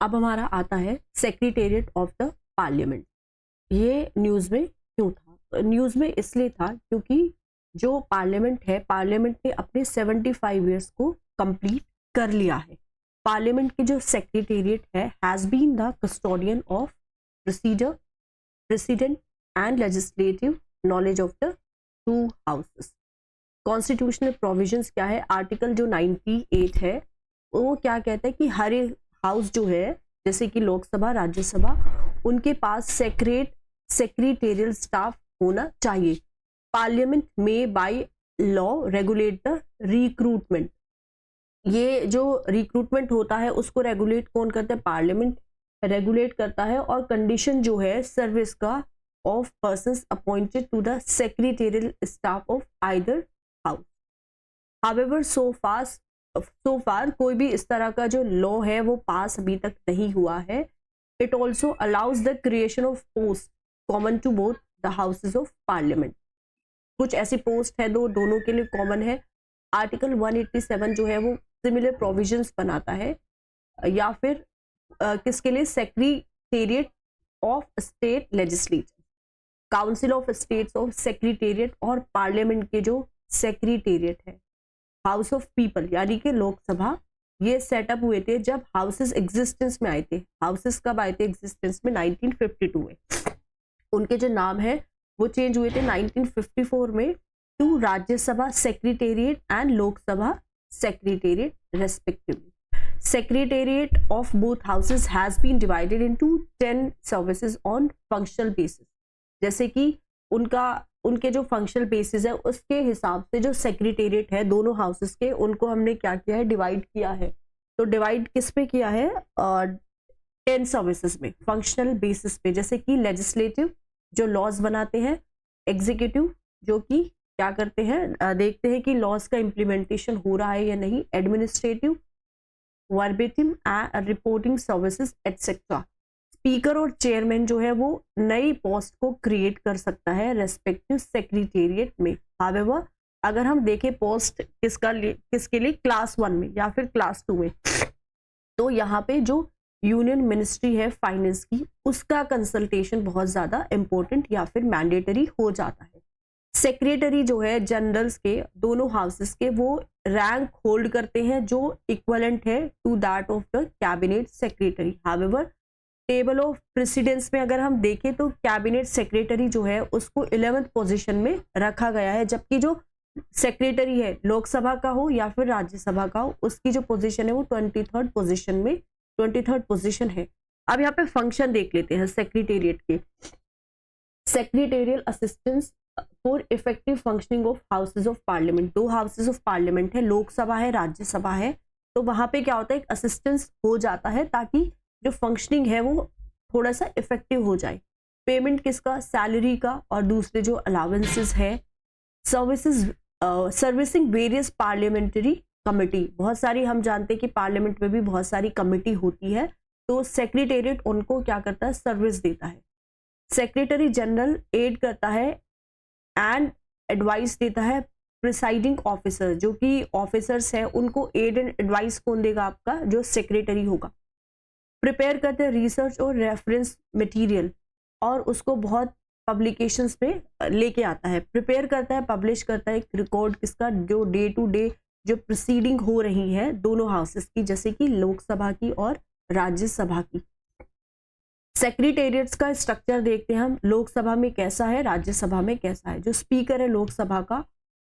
अब हमारा आता है सेक्रेटेरिएट ऑफ द पार्लियामेंट। ये न्यूज़ में क्यों था? न्यूज़ में इसलिए था क्योंकि जो पार्लियामेंट है, पार्लियामेंट ने अपने 75 ईयर्स को कंप्लीट कर लिया है। पार्लियामेंट की जो सेक्रेटेरिएट है has been the custodian of procedure, president and legislative knowledge of the two houses. Constitutional provisions क्या है? आर्टिकल जो 98 है वो क्या कहता है कि हर एक हाउस जो है, जैसे कि लोकसभा, राज्यसभा, उनके पास सेक्रेटेरियल स्टाफ होना चाहिए। पार्लियामेंट में by law regulate the recruitment. ये जो रिक्रूटमेंट होता है उसको रेगुलेट कौन करता है? पार्लियामेंट रेगुलेट करता है। और कंडीशन जो है सर्विस का of persons appointed to the secretarial staff of either house. However so far कोई भी इस तरह का जो लॉ है वो पास अभी तक नहीं हुआ है। It also allows the creation of post common to both the houses of parliament. कुछ ऐसी पोस्ट है दोनों के लिए कॉमन है। आर्टिकल 187 जो है वो सिमिलर प्रोविजंस बनाता है। या फिर किसके लिए? Secretariat of state legislature, council of states of secretariat और पार्लियामेंट के जो सेक्रेटेरिएट है, हाउस ऑफ पीपल यानी कि लोकसभा, ये सेटअप हुए थे जब हाउसेस एग्जिस्टेंस में आए थे। हाउसेस कब आए थे एग्जिस्टेंस में? 1952 में। उनके जो नाम है वो चेंज हुए थे 1954 में to Rajya Sabha secretariat and Lok Sabha secretariat respectively. Secretariat of both houses has been divided into 10 services on functional basis। जैसे कि उनके जो फंक्शनल बेसिस है उसके हिसाब से जो सेक्रेटेरिएट है दोनों हाउसेस के, उनको हमने क्या किया है? डिवाइड किया है। तो डिवाइड किस पे किया है? 10 सर्विसेज में, फंक्शनल बेसिस पे। जैसे कि लेजिस्लेटिव जो लॉज बनाते हैं, एग्जीक्यूटिव जो कि क्या करते हैं? देखते हैं कि लॉज का इम्प्लीमेंटेशन हो रहा है या नहीं, administrative, verbatim reporting services etcetera. Speaker और चेयरमैन जो है वो नई पोस्ट को क्रिएट कर सकता है रेस्पेक्टिव सेक्रेटेरिएट में। हाउएवर अगर हम देखें पोस्ट किसके लिए? क्लास 1 में या फिर क्लास 2 में, तो यहाँ पे जो यूनियन मिनिस्ट्री है फाइनेंस की, उसका कंसल्टेशन बहुत ज्यादा इंपॉर्टेंट या फिर मैंडेटरी हो जाता है। सेक्रेटरी जो है जनरल्स के, दोनों हाउसेस के, वो रैंक होल्ड करते हैं जो इक्वलेंट है to that of the cabinet secretary. However table of precedence में अगर हम देखें तो कैबिनेट सेक्रेटरी जो है उसको 11th पोजीशन में रखा गया है, जबकि जो सेक्रेटरी है लोकसभा का हो या फिर राज्यसभा का हो, उसकी जो पोजीशन है वो 23rd पोजीशन है। अब यहाँ पे फंक्शन देख लेते हैं सेक्रेटेरिएट के। Secretarial assistance for effective functioning of houses of parliament. 2 houses of parliament है, लोकसभा है, राज्यसभा है। तो वहां पे क्या होता है? एक असिस्टेंस हो जाता है ताकि जो फंक्शनिंग है वो थोड़ा सा इफेक्टिव हो जाए। पेमेंट किसका? सैलरी का, और दूसरे जो अलाउंसेस है। सर्विसिंग वेरियस पार्लियामेंट्री कमिटी, बहुत सारी हम जानते हैं कि पार्लियामेंट में भी बहुत सारी कमिटी होती है, तो सेक्रेटेरिएट उनको क्या करता है? सर्विस देता है। सेक्रेटरी जनरल एड करता है एंड एडवाइस देता है प्रिसाइडिंग ऑफिसर, जो कि ऑफिसर्स हैं उनको एड एंड एडवाइस कौन देगा? आपका जो सेक्रेटरी होगा। प्रिपेयर करते हैं रिसर्च और रेफरेंस मटेरियल, और उसको बहुत पब्लिकेशंस पे लेके आता है। प्रिपेयर करता है, पब्लिश करता है एक रिकॉर्ड किसका? जो डे टू डे जो प्रोसीडिंग हो रही है दोनों हाउसेस की, जैसे कि लोकसभा की और राज्यसभा की। सेक्रेटेरिएट्स का स्ट्रक्चर देखते हैं हम, लोकसभा में कैसा है, राज्यसभा में कैसा है। जो स्पीकर है लोकसभा का,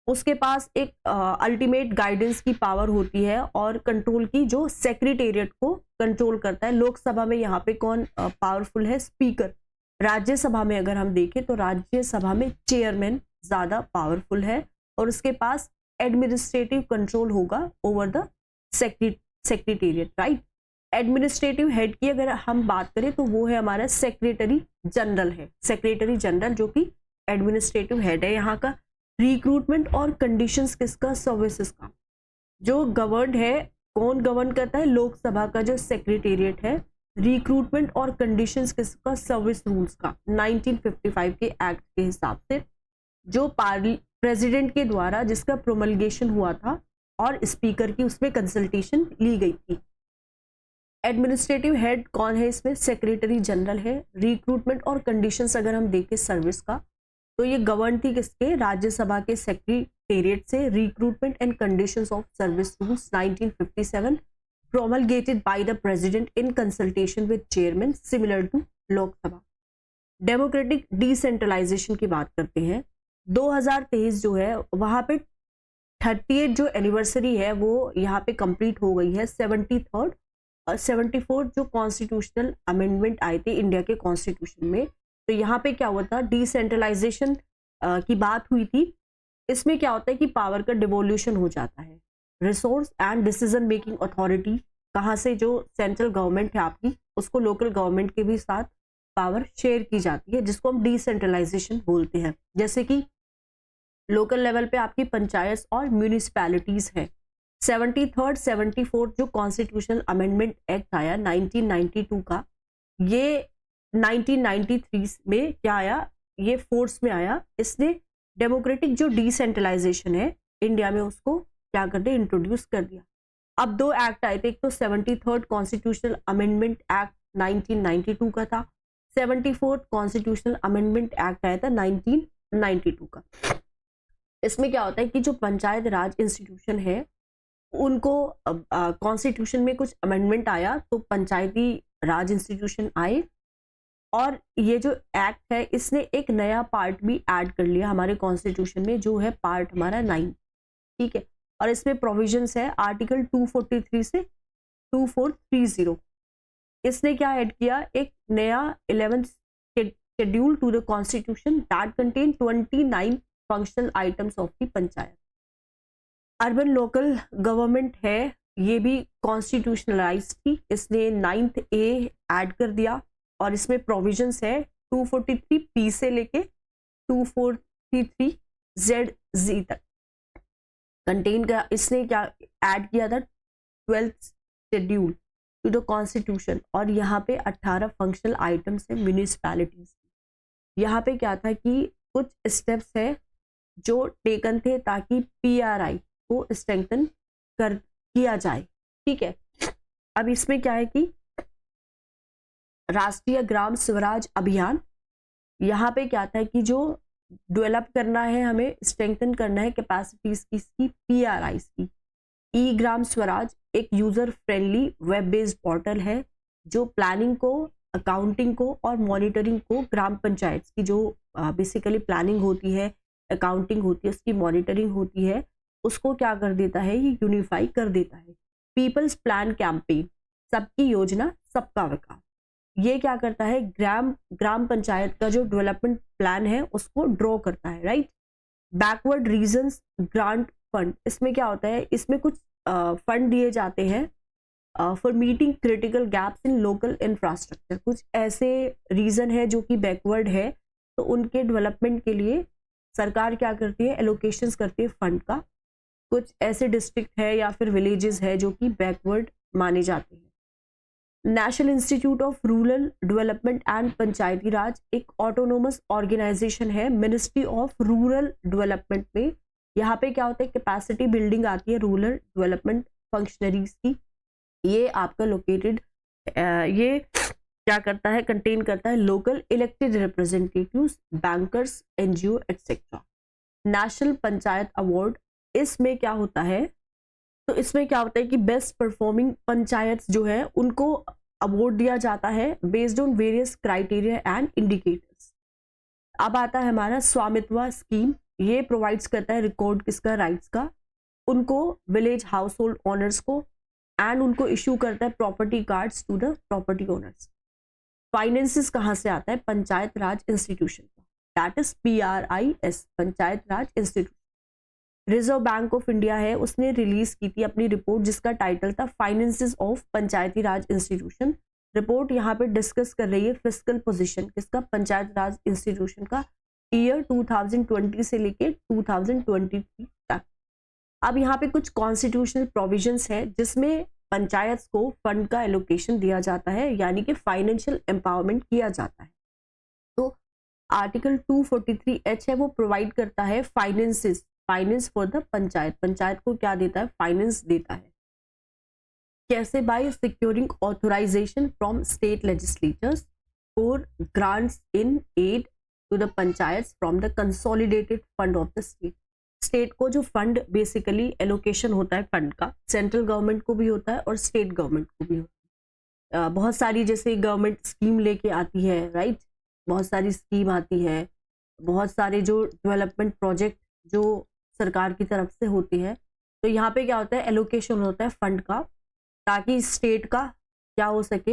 उसके पास एक अल्टीमेट गाइडेंस की पावर होती है और कंट्रोल की, जो सेक्रेटेरिएट को कंट्रोल करता है। लोकसभा में यहाँ पे कौन पावरफुल है? स्पीकर। राज्यसभा में अगर हम देखें तो राज्यसभा में चेयरमैन ज्यादा पावरफुल है, और उसके पास एडमिनिस्ट्रेटिव कंट्रोल होगा over the secretariat, right. Administrative head की अगर हम बात करें तो वो है हमारा सेक्रेटरी जनरल है। सेक्रेटरी जनरल जो कि एडमिनिस्ट्रेटिव हेड है यहाँ का। रिक्रूटमेंट और कंडीशंस किसका? सर्विसेज का। जो गवर्न है, कौन गवर्न करता है? लोकसभा का जो सेक्रेटेरिएट है। रिक्रूटमेंट और कंडीशंस किसका? सर्विस रूल्स का, 1955 के एक्ट के हिसाब से, जो प्रेसिडेंट के द्वारा जिसका प्रोमलगेशन हुआ था और स्पीकर की उसमें कंसल्टेशन ली गई थी। एडमिनिस्ट्रेटिव हेड कौन है इसमें? सेक्रेटरी जनरल है। रिक्रूटमेंट और कंडीशंस अगर हम देखें सर्विस का, तो ये गवर्न थी किसके? राज्यसभा के सेक्रेटेरिएट से। Recruitment and conditions of service rules 1957 promulgated by the president in consultation with chairman similar to Lok Sabha. Democratic decentralisation की बात करते हैं। 2023 जो है वहां पे 38 जो एनिवर्सरी है वो यहाँ पे कंप्लीट हो गई है। 73rd और 74th जो कॉन्स्टिट्यूशनल अमेंडमेंट आए थे इंडिया के कॉन्स्टिट्यूशन में, तो यहाँ पे क्या हुआ था? डिसेंट्रलाइजेशन की बात हुई थी। इसमें क्या होता है कि पावर का डिवोल्यूशन हो जाता है। Resource and decision making authority कहाँ से? जो सेंट्रल गवर्नमेंट है आपकी, उसको लोकल गवर्नमेंट के भी साथ पावर शेयर की जाती है, जिसको हम डिसेंट्रलाइजेशन बोलते हैं। जैसे कि लोकल लेवल पे आपकी पंचायत और म्यूनिसिपैलिटीज है। 73rd 74th जो कॉन्स्टिट्यूशनल अमेंडमेंट एक्ट आया 1992 का, ये 1993 में क्या आया? ये फोर्स में आया। इसने डेमोक्रेटिक जो डिसेंट्रलाइजेशन है इंडिया में उसको क्या कर दिया? इंट्रोड्यूस कर दिया। अब दो एक्ट आए थे, एक तो 73rd कॉन्स्टिट्यूशनल अमेंडमेंट एक्ट 1992 का था, 74th कॉन्स्टिट्यूशनल अमेंडमेंट एक्ट आया था 1992 का। इसमें क्या होता है कि जो पंचायत राज इंस्टीट्यूशन है उनको कॉन्स्टिट्यूशन में कुछ अमेंडमेंट आया तो पंचायती राज इंस्टीट्यूशन आए, और ये जो एक्ट है इसने एक नया पार्ट भी ऐड कर लिया हमारे कॉन्स्टिट्यूशन में, जो है पार्ट हमारा 9। ठीक है, और इसमें प्रोविजंस है आर्टिकल 243 से 2430। इसने क्या ऐड किया? एक नया 11th schedule to the constitution that contain 29 functional items of the panchayat. Urban local government है, ये भी कॉन्स्टिट्यूशनलाइज थी। इसने 9th A ऐड कर दिया, और इसमें प्रोविजंस है 243P से लेके 2433ZZ तक कंटेन का। इसने क्या ऐड किया था? 12th schedule to the constitution, और यहाँ पे 18 फंक्शनल आइटम्स है म्यूनिसिपैलिटीज। यहाँ पे क्या था कि कुछ स्टेप्स है जो टेकन थे ताकि PRI को स्ट्रेंथन किया जाए। ठीक है, अब इसमें क्या है कि राष्ट्रीय ग्राम स्वराज अभियान, यहाँ पे क्या था कि जो डेवलप करना है, हमें स्ट्रेंथन करना है कैपेसिटीज की PRI की। ई ग्राम स्वराज एक user friendly web based portal है जो प्लानिंग को, अकाउंटिंग को और मॉनिटरिंग को ग्राम पंचायत की जो बेसिकली प्लानिंग होती है, अकाउंटिंग होती है, उसकी मॉनिटरिंग होती है, उसको क्या कर देता है? ये यूनिफाई कर देता है। पीपल्स प्लान कैंपेन, सबकी योजना सबका विकास, ये क्या करता है? ग्राम पंचायत का जो डेवलपमेंट प्लान है उसको ड्रॉ करता है। Right. Backward regions grant fund, इसमें क्या होता है? इसमें कुछ फंड दिए जाते हैं for meeting critical gaps in local infrastructure. कुछ ऐसे रीजन है जो कि बैकवर्ड है, तो उनके डेवलपमेंट के लिए सरकार क्या करती है? एलोकेशंस करती है फंड का। कुछ ऐसे डिस्ट्रिक्ट है या फिर विलेजेस है जो कि बैकवर्ड माने जाते हैं। National Institute of Rural Development and Panchayati Raj एक ऑटोनोमस ऑर्गेनाइजेशन है मिनिस्ट्री ऑफ रूरल डेवलपमेंट में। यहाँ पे क्या होता है? कैपेसिटी बिल्डिंग आती है रूरल डेवलपमेंट फंक्शनरीज की। ये आपका लोकेटेड, ये क्या करता है? कंटेन करता है local elected representatives, bankers, NGO etcetera. National panchayat award, इसमें क्या होता है? तो इसमें क्या होता है कि बेस्ट परफॉर्मिंग पंचायत जो है उनको अवार्ड दिया जाता है based on various criteria and indicators. अब आता है हमारा स्वामित्व स्कीम, ये प्रोवाइड्स करता है रिकॉर्ड किसका? राइट्स का, उनको विलेज हाउस होल्ड ओनर्स को, एंड उनको इश्यू करता है property cards to the property owners. Finances कहाँ से आता है? पंचायत राज इंस्टीट्यूशन का, that is PRIS, panchayat Raj institution. Reserve Bank of India है, उसने रिलीज की थी अपनी रिपोर्ट जिसका टाइटल था finances of Panchayati Raj institution. Report यहाँ पे डिस्कस कर रही है फिस्कल पोजीशन किसका? पंचायत राज इंस्टीट्यूशन का, ईयर 2020 से लेके 2023 तक। अब यहाँ पे कुछ कॉन्स्टिट्यूशनल प्रोविजंस है जिसमें पंचायत को फंड का एलोकेशन दिया जाता है, यानी कि फाइनेंशियल एम्पावरमेंट किया जाता है। तो आर्टिकल 243H है, वो प्रोवाइड करता है finance for the panchayat. Panchayat को क्या देता है? फाइनेंस देता है। कैसे? By securing authorisation from state legislatures for grants in aid to the panchayat from the consolidated fund of the state. State को जो फंड बेसिकली एलोकेशन होता है फंड का, सेंट्रल गवर्नमेंट को भी होता है और स्टेट गवर्नमेंट को भी होता है। बहुत सारी जैसे गवर्नमेंट स्कीम लेके आती है, राइट, बहुत सारी स्कीम आती है, बहुत सारे जो डेवलपमेंट प्रोजेक्ट जो सरकार की तरफ से होती है, तो यहाँ पे क्या होता है, एलोकेशन होता है फंड का, ताकि स्टेट का क्या हो सके,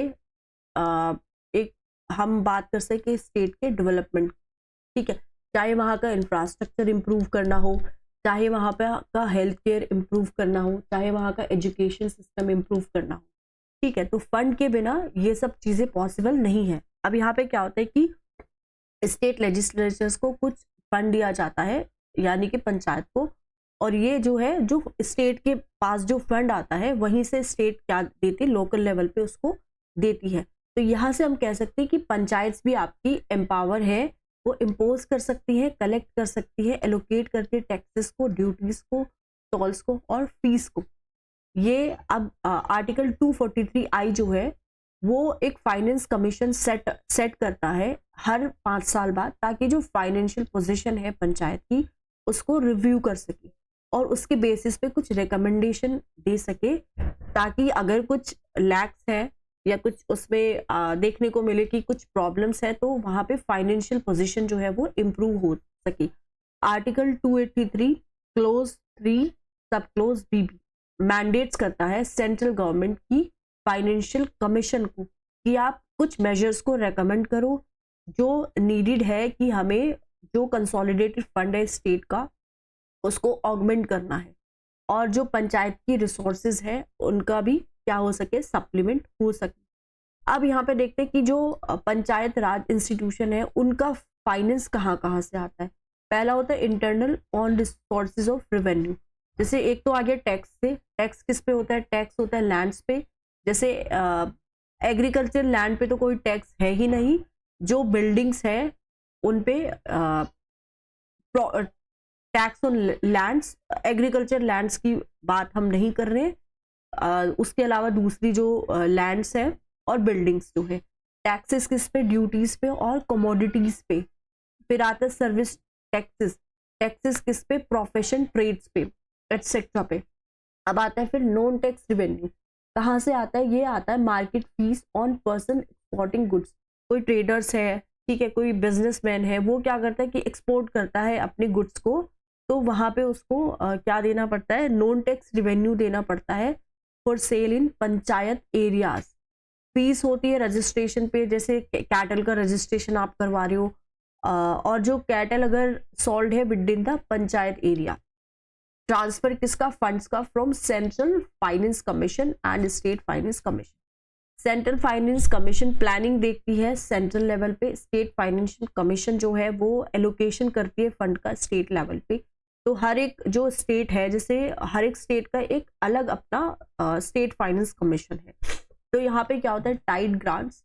एक हम बात कर सके स्टेट के डेवलपमेंट, ठीक है, चाहे वहाँ का इंफ्रास्ट्रक्चर इम्प्रूव करना हो, चाहे वहाँ पे का हेल्थ केयर इम्प्रूव करना हो, चाहे वहाँ का एजुकेशन सिस्टम इम्प्रूव करना हो, ठीक है। तो फंड के बिना ये सब चीज़ें पॉसिबल नहीं है। अब यहाँ पे क्या होता है कि स्टेट लेजिस्लेचर्स को कुछ फंड दिया जाता है, यानी कि पंचायत को, और ये जो है, जो स्टेट के पास जो फंड आता है वहीं से स्टेट क्या देती है, लोकल लेवल पे उसको देती है। तो यहाँ से हम कह सकते हैं कि पंचायत भी आपकी एम्पावर है, वो इम्पोज कर सकती है, कलेक्ट कर सकती है, एलोकेट करके टैक्सेस को, ड्यूटीज को, टोल्स को और फीस को। ये अब आर्टिकल 243I जो है वो एक फाइनेंस कमीशन सेट करता है हर 5 साल बाद, ताकि जो फाइनेंशियल पोजीशन है पंचायत की उसको रिव्यू कर सके और उसके बेसिस पे कुछ रिकमेंडेशन दे सके, ताकि अगर कुछ लैक्स है या कुछ उसमें देखने को मिले कि कुछ प्रॉब्लम्स है, तो वहाँ पे फाइनेंशियल पोजीशन जो है वो इम्प्रूव हो सके। आर्टिकल 283 क्लोज 3 सब क्लोज बीबी मैंडेट्स करता है सेंट्रल गवर्नमेंट की फाइनेंशियल कमीशन को कि आप कुछ मेजर्स को रेकमेंड करो जो नीडेड है, कि हमें जो कंसोलिडेटेड फंड है स्टेट का उसको ऑगमेंट करना है, और जो पंचायत की रिसोर्सेज है उनका भी क्या हो सके, सप्लीमेंट हो सके। अब यहाँ पे देखते हैं कि जो पंचायत राज इंस्टीट्यूशन है उनका फाइनेंस कहाँ कहाँ से आता है। पहला होता है internal on sources of revenue, जैसे एक तो आ गया टैक्स से। टैक्स किस पे होता है? टैक्स होता है लैंड्स पे। जैसे एग्रीकल्चर लैंड पे तो कोई टैक्स है ही नहीं, जो बिल्डिंग्स है उन पे tax on lands, agriculture lands की बात हम नहीं कर रहे हैं। उसके अलावा दूसरी जो लैंड्स है और बिल्डिंग्स जो है, टैक्सेस किस पे? ड्यूटीज पे और कमोडिटीज पे। फिर आता है सर्विस टैक्सेस, टैक्सेस किस पे? प्रोफेशन ट्रेड्स पे एटसेट्रा पे। अब आता है फिर नॉन टैक्स रिवेन्यू, कहाँ से आता है? ये आता है market fees on person exporting goods. कोई ट्रेडर्स है, ठीक है, कोई बिजनेसमैन है, वो क्या करता है कि एक्सपोर्ट करता है अपने गुड्स को, तो वहाँ पे उसको क्या देना पड़ता है? नॉन टैक्स रिवेन्यू देना पड़ता है for sale in panchayat areas. Fees होती है रजिस्ट्रेशन पे, जैसे कैटल का रजिस्ट्रेशन आप करवा रहे हो, और जो कैटल अगर सोल्ड है with in the panchayat area. Transfer किसका? फंड्स का, from central finance commission and state finance commission. Central finance commission planning देखती है सेंट्रल लेवल पे, स्टेट फाइनेंशियल कमीशन जो है वो एलोकेशन करती है फंड का स्टेट लेवल पे। तो हर एक जो स्टेट है, जैसे हर एक स्टेट का एक अलग अपना स्टेट फाइनेंस कमीशन है। तो यहाँ पे क्या होता है? टाइड ग्रांट्स,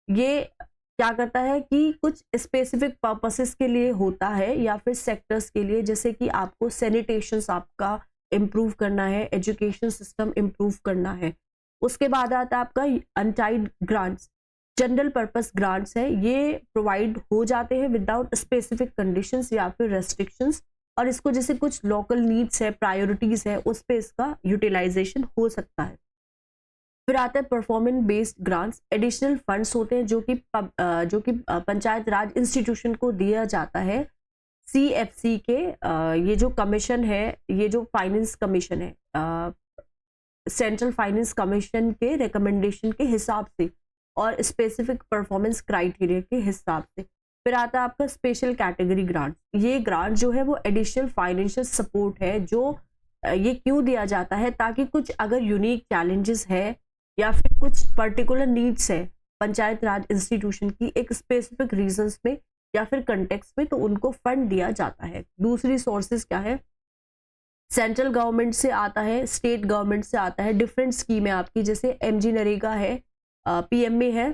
ये क्या करता है कि कुछ स्पेसिफिक पर्पसेस के लिए होता है या फिर सेक्टर्स के लिए, जैसे कि आपको सैनिटेशन आपका इम्प्रूव करना है, एजुकेशन सिस्टम इम्प्रूव करना है। उसके बाद आता है आपका untied grants, general purpose grants है, ये प्रोवाइड हो जाते हैं विदाउट स्पेसिफिक कंडीशंस या फिर रेस्ट्रिक्शंस, और इसको जैसे कुछ लोकल नीड्स है, प्रायोरिटीज है, उस पे इसका यूटिलाइजेशन हो सकता है। फिर आता है performance based grants, additional funds होते हैं जो कि पंचायत राज इंस्टीट्यूशन को दिया जाता है CFC के, ये जो कमीशन है, ये जो फाइनेंस कमीशन है, सेंट्रल फाइनेंस कमीशन के रिकमेंडेशन के हिसाब से और स्पेसिफिक परफॉर्मेंस क्राइटेरिया के हिसाब से। फिर आता है आपका स्पेशल कैटेगरी ग्रांट, ये ग्रांट जो है वो एडिशनल फाइनेंशियल सपोर्ट है, जो ये क्यों दिया जाता है? ताकि कुछ अगर यूनिक चैलेंजेस है या फिर कुछ पर्टिकुलर नीड्स है पंचायत राज इंस्टीट्यूशन की एक स्पेसिफिक रीजंस में या फिर कंटेक्स्ट में, तो उनको फंड दिया जाता है। दूसरी सोर्सेज क्या है? सेंट्रल गवर्नमेंट से आता है, स्टेट गवर्नमेंट से आता है, डिफरेंट स्कीम है आपकी, जैसे MG नरेगा है, PMA है,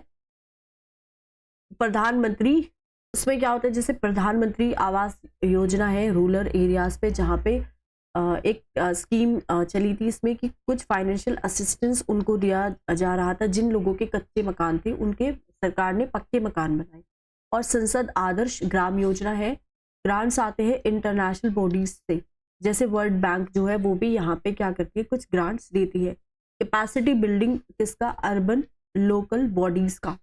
प्रधानमंत्री, उसमें क्या होता है, जैसे प्रधानमंत्री आवास योजना है रूरल एरियाज पे, जहाँ पे एक स्कीम चली थी इसमें कि कुछ फाइनेंशियल असिस्टेंस उनको दिया जा रहा था, जिन लोगों के कच्चे मकान थे उनके सरकार ने पक्के मकान बनाए। और संसद आदर्श ग्राम योजना है, ग्रांट्स आते हैं इंटरनेशनल बॉडीज से, जैसे वर्ल्ड बैंक जो है वो भी यहाँ पे क्या करती है, कुछ ग्रांट्स देती है। कैपेसिटी बिल्डिंग किसका, अर्बन लोकल बॉडीज का।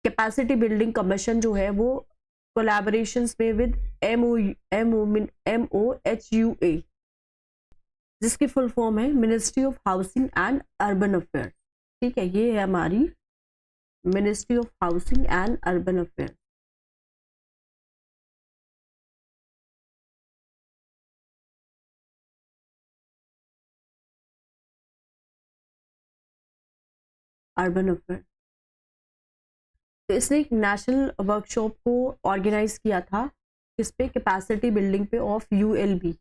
कैपेसिटी बिल्डिंग कमीशन जो है वो कोलैबोरेशंस में विद MOHUA, जिसकी फुल फॉर्म है Ministry of housing and urban affairs. ठीक है, ये है हमारी ministry of housing and urban affairs. Urban affairs. तो इसने एक नेशनल वर्कशॉप को ऑर्गेनाइज किया था इस पे, कैपेसिटी बिल्डिंग पे of ULB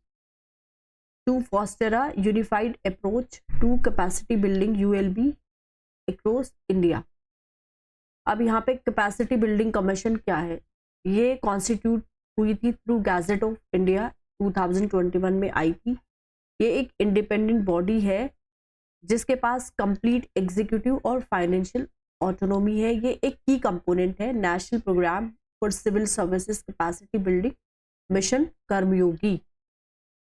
to foster a unified approach to capacity building ULB across India. अब यहाँ पे कैपेसिटी बिल्डिंग कमीशन क्या है, ये कॉन्स्टिट्यूट हुई थी थ्रू गैजेट ऑफ इंडिया 2021 में आई थी। ये एक इंडिपेंडेंट बॉडी है जिसके पास कंप्लीट एग्जीक्यूटिव और फाइनेंशियल ऑटोनॉमी है। ये एक की कंपोनेंट है national programme for civil services capacity building mission Karmayogi,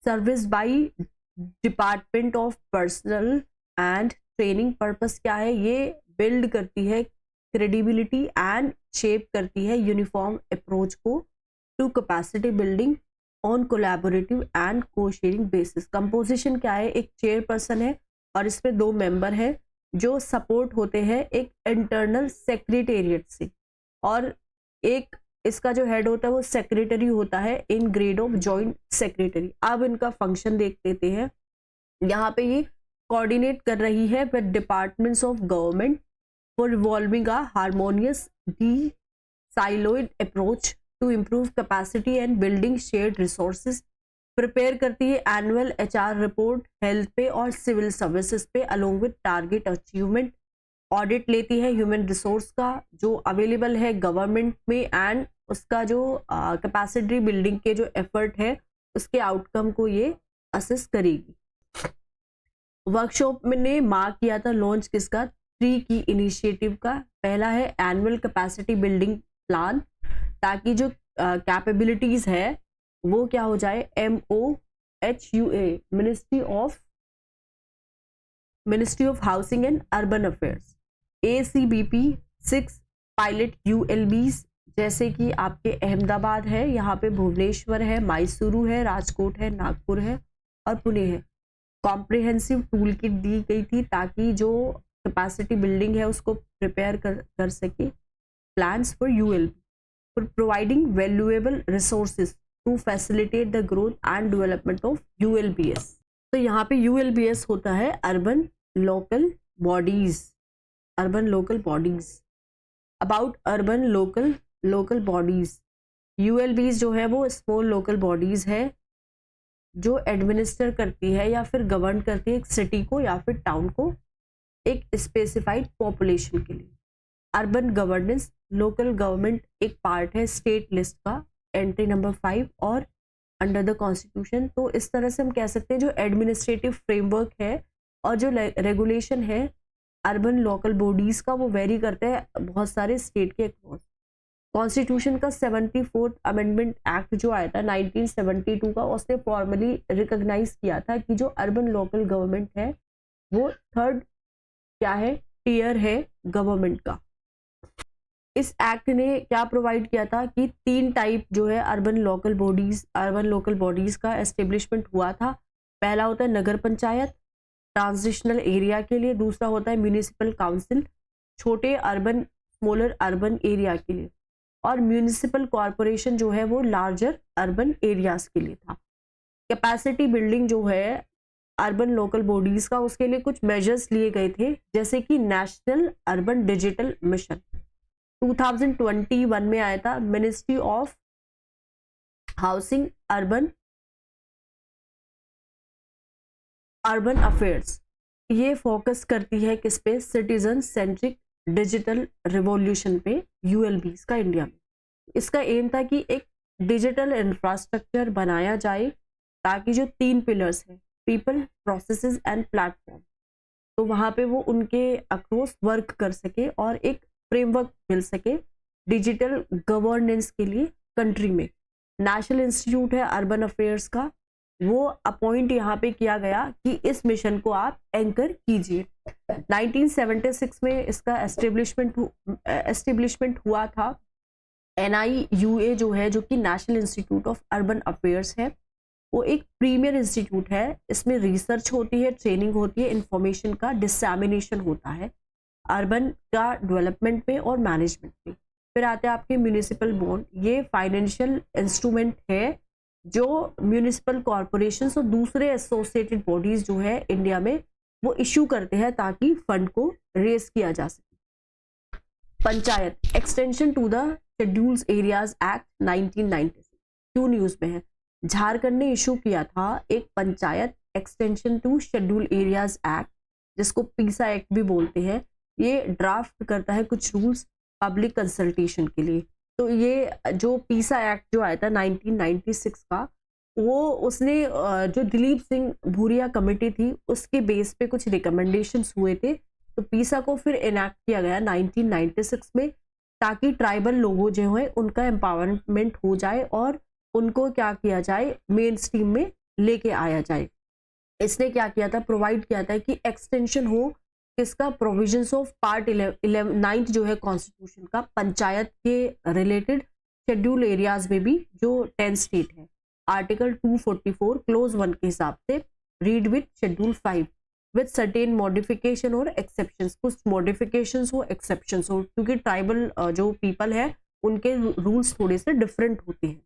service by department of personnel and training. Purpose क्या है, ये बिल्ड करती है क्रेडिबिलिटी एंड शेप करती है यूनिफॉर्म अप्रोच को to capacity building on collaborative and co sharing basis. Composition क्या है, एक चेयरपर्सन है और इसमें 2 मेंबर है जो सपोर्ट होते हैं एक इंटरनल सेक्रेटेरिएट से, और एक इसका जो हेड होता है वो सेक्रेटरी होता है in grade of joint secretary. अब इनका फंक्शन देख लेते हैं। यहाँ पे ये कोऑर्डिनेट कर रही है with departments of government for revolving a harmonious desiloed approach to improve capacity and building shared resources. Prepare करती है एनुअल HR रिपोर्ट हेल्थ पे और सिविल सर्विसेज पे along with target achievement. Audit लेती है ह्यूमन रिसोर्स का जो available है गवर्नमेंट में एंड उसका जो कैपेसिटी बिल्डिंग के जो एफर्ट है उसके आउटकम को ये असेस करेगी। वर्कशॉप में ने मार्क किया था लॉन्च किसका, 3 की इनिशिएटिव का। पहला है एनुअल कैपेसिटी बिल्डिंग प्लान, ताकि जो कैपेबिलिटीज है वो क्या हो जाए, MOHUA ministry of housing and urban affairs. ACBP 6 pilot ULBs, जैसे कि आपके अहमदाबाद है, यहाँ पे भुवनेश्वर है, मैसूरू है, राजकोट है, नागपुर है और पुणे है। कॉम्प्रिहेंसिव टूल किट दी गई थी ताकि जो कैपेसिटी बिल्डिंग है उसको प्रिपेयर कर सके। Plans for ULB for providing valuable resources to facilitate the growth and development of ULBS। तो यहाँ पे ULBS होता है urban local bodies. Urban local bodies, about urban local bodies. ULBs जो है वो स्मॉल लोकल बॉडीज है जो एडमिनिस्टर करती है या फिर गवर्न करती है एक सिटी को या फिर टाउन को एक स्पेसिफाइड पॉपुलेशन के लिए। अर्बन गवर्नेंस, लोकल गवर्नमेंट एक पार्ट है स्टेट लिस्ट का, एंट्री नंबर 5 और अंडर द कॉन्स्टिट्यूशन। तो इस तरह से हम कह सकते हैं जो एडमिनिस्ट्रेटिव फ्रेमवर्क है और जो रेगुलेशन है अर्बन लोकल बॉडीज का वो वेरी करते हैं बहुत सारे स्टेट के अक्रॉस। कॉन्स्टिट्यूशन का 74th अमेंडमेंट एक्ट जो आया था 1972 का, उसने फॉर्मली रिकॉग्नाइज किया था कि जो अर्बन लोकल गवर्नमेंट है वो 3rd क्या है, टियर है गवर्नमेंट का। इस एक्ट ने क्या प्रोवाइड किया था कि 3 टाइप जो है अर्बन लोकल बॉडीज का एस्टेब्लिशमेंट हुआ था। पहला होता है नगर पंचायत ट्रांजिशनल एरिया के लिए, दूसरा होता है म्यूनिसिपल काउंसिल छोटे अर्बन स्मॉलर अर्बन एरिया के लिए, और म्यूनिसिपल कॉरपोरेशन जो है वो लार्जर अर्बन एरियाज के लिए था। कैपेसिटी बिल्डिंग जो है अर्बन लोकल बॉडीज का, उसके लिए कुछ मेजर्स लिए गए थे, जैसे कि नेशनल अर्बन डिजिटल मिशन 2021 में आया था। Ministry of housing urban affairs, ये फोकस करती है किस पे, सिटीजन सेंट्रिक डिजिटल रिवॉल्यूशन पे ULBs का इंडिया में। इसका एम था कि एक डिजिटल इंफ्रास्ट्रक्चर बनाया जाए ताकि जो 3 पिलर्स हैं, पीपल, प्रोसेसेस एंड प्लेटफॉर्म, तो वहाँ पे वो उनके अक्रॉस वर्क कर सके और एक फ्रेमवर्क मिल सके डिजिटल गवर्नेंस के लिए कंट्री में। नेशनल इंस्टीट्यूट है अर्बन अफेयर्स का, वो अपॉइंट यहाँ पे किया गया कि इस मिशन को आप एंकर कीजिए। 1976 में इसका एस्टेब्लिशमेंट हुआ था। NIUA जो है, जो कि national Institute of urban affairs है, वो एक प्रीमियर इंस्टीट्यूट है। इसमें रिसर्च होती है, ट्रेनिंग होती है, इंफॉर्मेशन का डिसैमिनेशन होता है अर्बन का डेवलपमेंट पे और मैनेजमेंट पे। फिर आते हैं आपके म्यूनिसिपल बॉन्ड। ये फाइनेंशियल इंस्ट्रूमेंट है जो म्यूनिसिपल कॉरपोरेशंस और दूसरे एसोसिएटेड बॉडीज जो है इंडिया में, वो इश्यू करते हैं ताकि फंड को रेज किया जा सके। Panchayat, extension to the schedules areas act 1996, क्यों न्यूज में है? झारखंड ने इशू किया था एक panchayat extension to schedule areas act, जिसको पीसा एक्ट भी बोलते हैं। ये ड्राफ्ट करता है कुछ रूल्स पब्लिक कंसल्टेशन के लिए। तो ये जो पीसा एक्ट जो आया था 1996 का, वो उसने जो दिलीप सिंह भूरिया कमेटी थी उसके बेस पे कुछ रिकमेंडेशंस हुए थे, तो पीसा को फिर इनैक्ट किया गया 1996 में, ताकि ट्राइबल लोगों जो है उनका एम्पावरमेंट हो जाए और उनको क्या किया जाए, मेन स्ट्रीम में लेके आया जाए। इसने क्या किया था, प्रोवाइड किया था कि एक्सटेंशन हो किसका, प्रोविजंस ऑफ पार्ट 9 जो है कॉन्स्टिट्यूशन का, पंचायत के रिलेटेड शेड्यूल एरियाज में भी जो 10 स्टेट है, आर्टिकल 244 क्लोज 1 के हिसाब से read with schedule 5 with certain modification और एक्सेप्शंस। कुछ मॉडिफिकेशंस हो, एक्सेप्शंस हो, क्योंकि ट्राइबल जो पीपल है उनके रूल्स थोड़े से डिफरेंट होते हैं।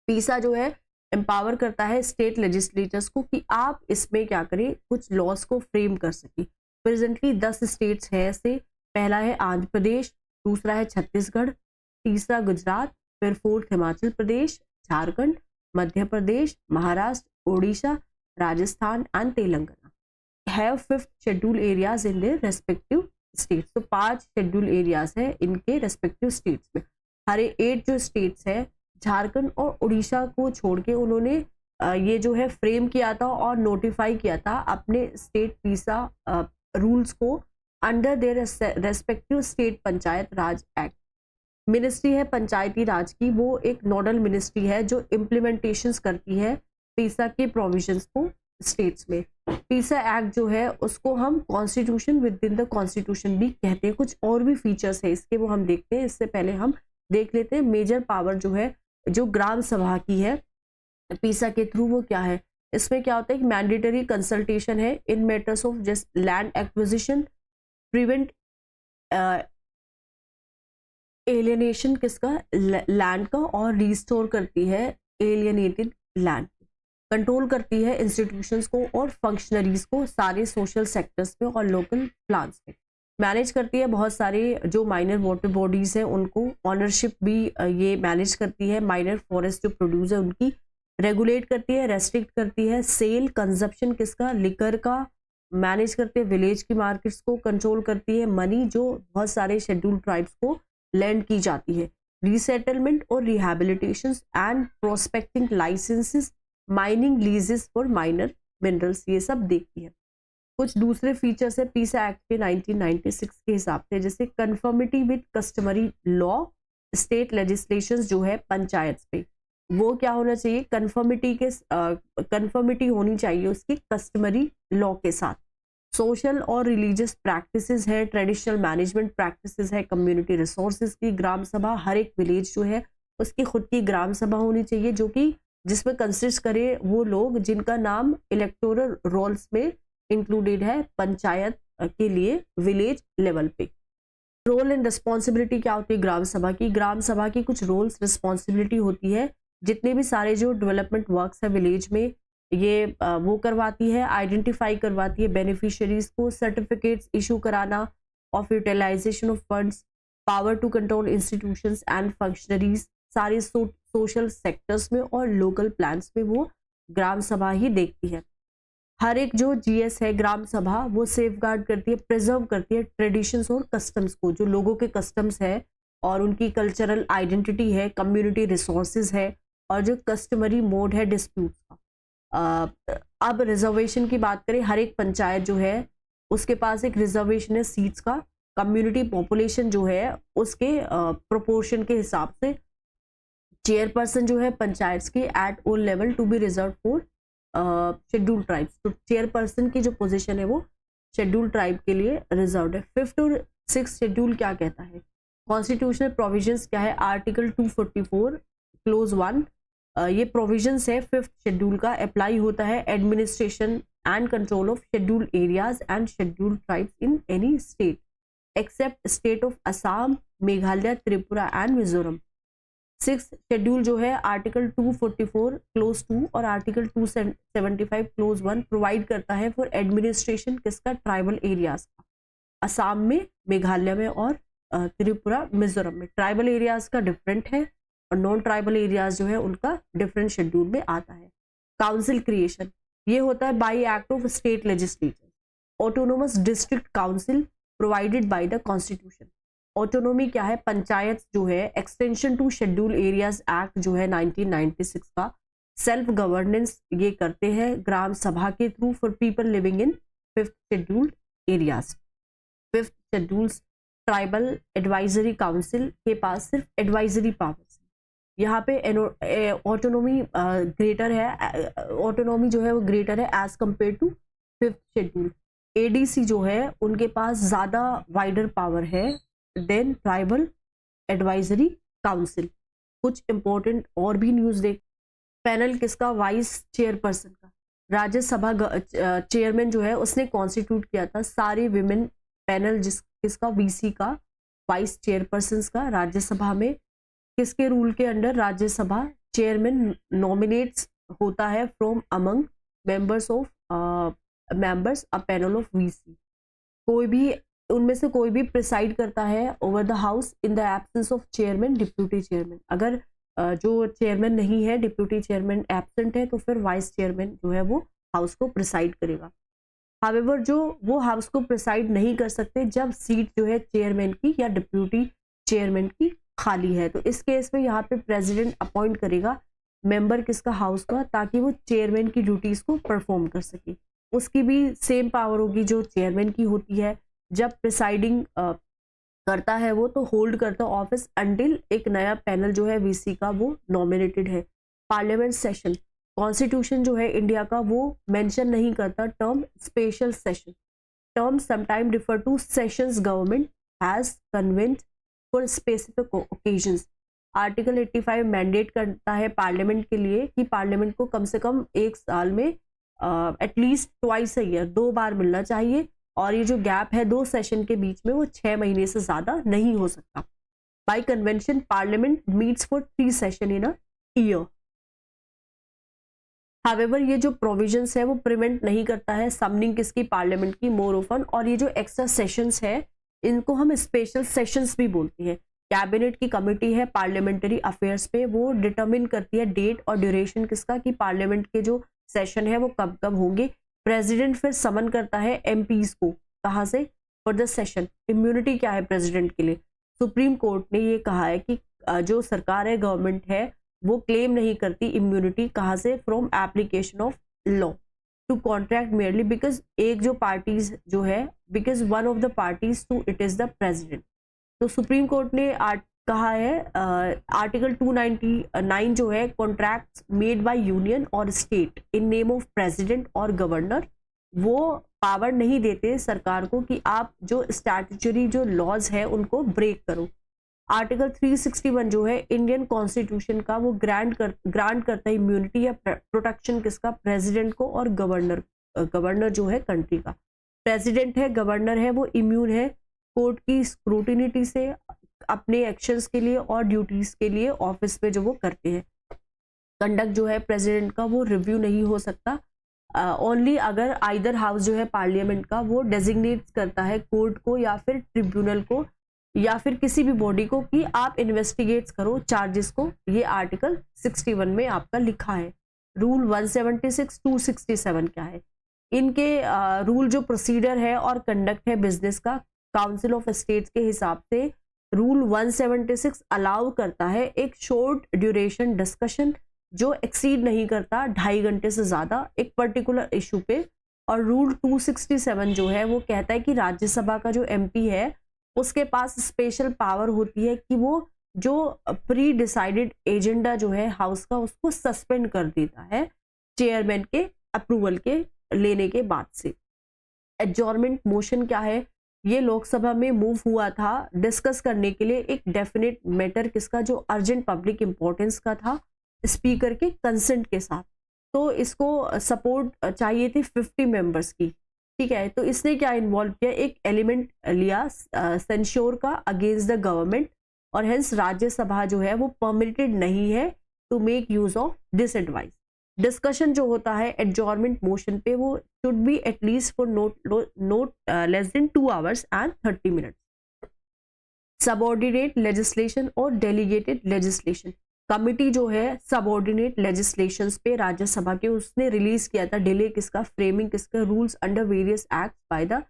पीसा जो है एम्पावर करता है स्टेट लेजिस्लेचर्स को कि आप इसमें क्या करें, कुछ लॉस को फ्रेम कर सके। प्रेजेंटली 10 स्टेट्स है ऐसे, पहला है आंध्र प्रदेश, दूसरा है छत्तीसगढ़, तीसरा गुजरात, फिर 4th Himachal Pradesh, Jharkhand, Madhya Pradesh, Maharashtra, Odisha, Rajasthan and Telangana have 5th schedule areas in their respective states. तो 5 शेड्यूल एरियाज है इनके रेस्पेक्टिव स्टेट्स में। हरे 8 जो स्टेट्स है, झारखंड और उड़ीसा को छोड़ के उन्होंने ये जो है फ्रेम किया था और नोटिफाई किया था अपने स्टेट पीसा रूल्स को under their respective state panchayat Raj act. Ministry है पंचायती राज की, वो एक नोडल मिनिस्ट्री है जो इम्प्लीमेंटेशंस करती है पीसा के प्रोविजंस को स्टेट्स में। पीसा एक्ट जो है उसको हम constitution with in the constitution भी कहते हैं। कुछ और भी फीचर्स है इसके, वो हम देखते हैं। इससे पहले हम देख लेते हैं मेजर पावर जो है, जो ग्राम सभा की है पीसा के थ्रू, वो क्या है। इसमें क्या होता है कि मैंडेटरी कंसल्टेशन है in matters of just land acquisition, prevent alienation किसका, लैंड का, और रिस्टोर करती है एलियनेटेड लैंड, कंट्रोल करती है इंस्टीट्यूशंस को और फंक्शनरीज को सारे सोशल सेक्टर्स में और लोकल प्लान्स में, मैनेज करती है बहुत सारे जो माइनर वाटर बॉडीज हैं उनको, ऑनरशिप भी ये मैनेज करती है, माइनर फॉरेस्ट जो प्रोड्यूस है उनकी रेगुलेट करती है, रेस्ट्रिक्ट करती है, सेल कंजप्शन किसका, लिकर का, मैनेज करती है विलेज की मार्केट्स को, कंट्रोल करती है मनी जो बहुत सारे शेड्यूल ट्राइब्स को लैंड की जाती है, रीसेटलमेंट और rehabilitation and prospecting licences, mining leases for minor minerals, ये सब देखती है। कुछ दूसरे फीचर्स है पीसा एक्ट के 1996 के हिसाब से, जैसे conformity with customary law, state legislations जो है पंचायत पे, वो क्या होना चाहिए, कन्फर्मिटी होनी चाहिए उसकी कस्टमरी लॉ के साथ। सोशल और रिलीजियस प्रैक्टिसेस है, ट्रेडिशनल मैनेजमेंट प्रैक्टिसेस है, कम्युनिटी रिसोर्सेज की ग्राम सभा, हर एक विलेज जो है उसकी खुद की ग्राम सभा होनी चाहिए, जो कि जिसमें कंसिस्ट करे वो लोग जिनका नाम इलेक्टोरल रोल्स में इंक्लूडेड है पंचायत के लिए विलेज लेवल पे। रोल एंड रिस्पॉन्सिबिलिटी क्या होती है ग्राम सभा की, ग्राम सभा की कुछ रोल्स रिस्पॉन्सिबिलिटी होती है, जितने भी सारे जो डेवलपमेंट वर्क्स है विलेज में ये वो करवाती है, आइडेंटिफाई करवाती है बेनिफिशियरीज को, सर्टिफिकेट्स इशू कराना of utilisation of funds, power to control institutions and functionaries, सारे सोशल सेक्टर्स में और लोकल प्लान्स में वो ग्राम सभा ही देखती है। हर एक जो जीएस है ग्राम सभा वो सेफ गार्ड करती है, प्रिजर्व करती है ट्रेडिशंस और कस्टम्स को, जो लोगों के कस्टम्स है और उनकी कल्चरल आइडेंटिटी है, कम्युनिटी रिसोर्सेज है और जो कस्टमरी मोड है डिस्प्यूट्स का। अब रिजर्वेशन की बात करें, हर एक पंचायत जो है उसके पास एक रिजर्वेशन है सीट्स का, कम्युनिटी पॉपुलेशन जो है उसके प्रोपोर्शन के हिसाब से चेयरपर्सन जो है पंचायत की at all level to be reserve for schedule tribes. तो चेयरपर्सन की जो पोजीशन है वो शेड्यूल ट्राइब के लिए रिजर्व है। 5th और 6th शेड्यूल क्या कहता है, कॉन्स्टिट्यूशनल प्रोविजंस क्या है, आर्टिकल 244 क्लोज 1 ये प्रोविजंस है 5th शेड्यूल का, अप्लाई होता है administration and control of schedule areas and schedule tribes in any state except state of Assam, Meghalaya, Tripura and Mizoram. 6th schedule जो है आर्टिकल 244 क्लोज 2 और आर्टिकल 275 क्लोज 1 प्रोवाइड करता है फॉर एडमिनिस्ट्रेशन किसका, ट्राइबल एरियाज का, असम में, मेघालय में और त्रिपुरा मिजोरम में। ट्राइबल एरियाज का डिफरेंट है और नॉन ट्राइबल एरियाज जो है उनका डिफरेंट शेड्यूल में आता है। काउंसिल क्रिएशन ये होता है by act of state legislature. Autonomous district council provided by the constitution. Autonomy क्या है, पंचायत जो है extension to schedule areas act जो है 1996 का, सेल्फ गवर्नेंस ये करते हैं ग्राम सभा के through for people living in 5th schedule areas. 5th schedule tribal advisory council के पास सिर्फ एडवाइजरी पावर्स है। यहाँ पे ऑटोनोमी ग्रेटर है, ऑटोनोमी जो है वो ग्रेटर है as compare to 5th schedule. ADC जो है उनके पास ज़्यादा वाइडर पावर है देन ट्राइबल एडवाइजरी काउंसिल। कुछ इंपॉर्टेंट और भी न्यूज़ देख, पैनल किसका, वाइस चेयरपर्सन का। राज्यसभा चेयरमैन जो है उसने कॉन्स्टिट्यूट किया था सारे विमेन पैनल किसका, वीसी का, वाइस चेयरपर्सन का। राज्यसभा में किसके रूल के अंडर राज्यसभा चेयरमैन नॉमिनेट्स होता है from among members a panel of VC. कोई भी उनमें से कोई भी प्रिसाइड करता है over the house in the absence of chairman, deputy chairman. अगर जो चेयरमैन नहीं है, डिप्यूटी चेयरमैन एब्सेंट है, तो फिर वाइस चेयरमैन जो है वो हाउस को प्रिसाइड करेगा। हावेवर जो वो हाउस को प्रिसाइड नहीं कर सकते जब सीट जो है चेयरमैन की या डिप्यूटी चेयरमैन की खाली है। तो इस केस में यहाँ पे प्रेसिडेंट अपॉइंट करेगा मेंबर किसका, हाउस का, ताकि वो चेयरमैन की ड्यूटीज को परफॉर्म कर सके। उसकी भी सेम पावर होगी जो चेयरमैन की होती है। जब प्रिसाइडिंग करता है वो, तो होल्ड करता ऑफिस अंटिल एक नया पैनल जो है वीसी का वो नॉमिनेटेड है। पार्लियामेंट सेशन, कॉन्स्टिट्यूशन जो है इंडिया का वो मेंशन नहीं करता term special session. Term sometime refer two sessions government has convent for specific occasions. Article 85 mandate करता है पार्लियामेंट के लिए कि पार्लियामेंट को कम से कम एक साल में एटलीस्ट ट्वाइस अ ईयर 2 बार मिलना चाहिए, और ये जो गैप है 2 सेशन के बीच में वो 6 महीने से ज्यादा नहीं हो सकता। Bye convention parliament meets for 3 session in a year. However ये जो प्रोविजंस है वो प्रिवेंट नहीं करता है समनिंग किसकी, पार्लियामेंट की मोर ओफन। और ये जो एक्स्ट्रा सेशंस है इनको हम स्पेशल सेशंस भी बोलते हैं। कैबिनेट की कमेटी है पार्लियामेंट्री अफेयर्स पे, वो डिटरमिन करती है डेट और ड्यूरेशन किसका, कि पार्लियामेंट के जो सेशन है वो कब कब होंगे। प्रेसिडेंट फिर समन करता है एमपीज को, कहाँ से, फॉर द सेशन। इम्यूनिटी क्या है प्रेसिडेंट के लिए, सुप्रीम कोर्ट ने ये कहा है कि जो सरकार है, गवर्नमेंट है, वो क्लेम नहीं करती इम्यूनिटी, कहाँ से, from application of law to contract merely, because एक जो पार्टीज जो है, because one of the parties to it is the president. तो सुप्रीम कोर्ट ने कहा है आर्टिकल 299 जो है, कॉन्ट्रैक्ट्स मेड बाय यूनियन और state in name of president और गवर्नर, वो पावर नहीं देते सरकार को कि आप जो स्टैट्यूटरी जो लॉज है उनको ब्रेक करो। आर्टिकल 361 जो है इंडियन कॉन्स्टिट्यूशन का, वो ग्रांट करता है इम्यूनिटी या प्रोटेक्शन किसका, प्रेसिडेंट को और गवर्नर जो है कंट्री का। प्रेसिडेंट है, गवर्नर है, वो इम्यून है कोर्ट की स्क्रूटिनिटी से अपने एक्शंस के लिए और ड्यूटीज के लिए ऑफिस में जो वो करते हैं। कंडक्ट जो है प्रेसिडेंट का वो रिव्यू नहीं हो सकता, ओनली अगर आइदर हाउस जो है पार्लियामेंट का वो डेजिग्नेट करता है कोर्ट को या फिर ट्रिब्यूनल को या फिर किसी भी बॉडी को कि आप इन्वेस्टिगेट करो चार्जेस को। ये आर्टिकल 61 में आपका लिखा है। रूल 176 267 क्या है, इनके रूल जो प्रोसीडर है और कंडक्ट है बिजनेस का, काउंसिल ऑफ स्टेट्स के हिसाब से रूल 176 अलाउ करता है एक शॉर्ट ड्यूरेशन डिस्कशन जो एक्सीड नहीं करता 2.5 घंटे से ज़्यादा एक पर्टिकुलर इशू पे। और रूल 267 जो है वो कहता है कि राज्यसभा का जो एमपी है उसके पास स्पेशल पावर होती है कि वो जो प्री डिसाइडेड एजेंडा जो है हाउस का उसको सस्पेंड कर देता है चेयरमैन के अप्रूवल के लेने के बाद से। एडजॉर्नमेंट मोशन क्या है, ये लोकसभा में मूव हुआ था डिस्कस करने के लिए एक डेफिनेट मैटर किसका, जो अर्जेंट पब्लिक इंपॉर्टेंस का था, स्पीकर के कंसेंट के साथ। तो इसको सपोर्ट चाहिए थी 50 मेंबर्स की, ठीक है। तो इसने क्या इन्वॉल्व किया, एक एलिमेंट लिया सेंश्योर का अगेंस्ट द गवर्नमेंट, और हेंस राज्यसभा जो है वो परमिटेड नहीं है to make use of this advice. Discussion जो होता है एडजॉर्नमेंट मोशन पे वो should be at least for not less than 2 hours and 30 minutes। Subordinate legislation और डेलीगेटेड लेजिस्लेशन कमिटी जो है सबऑर्डिनेट लेजिस्लेशंस पे राज्यसभा के, उसने रिलीज किया था डिले किसका, फ्रेमिंग किसका, rules under various act by the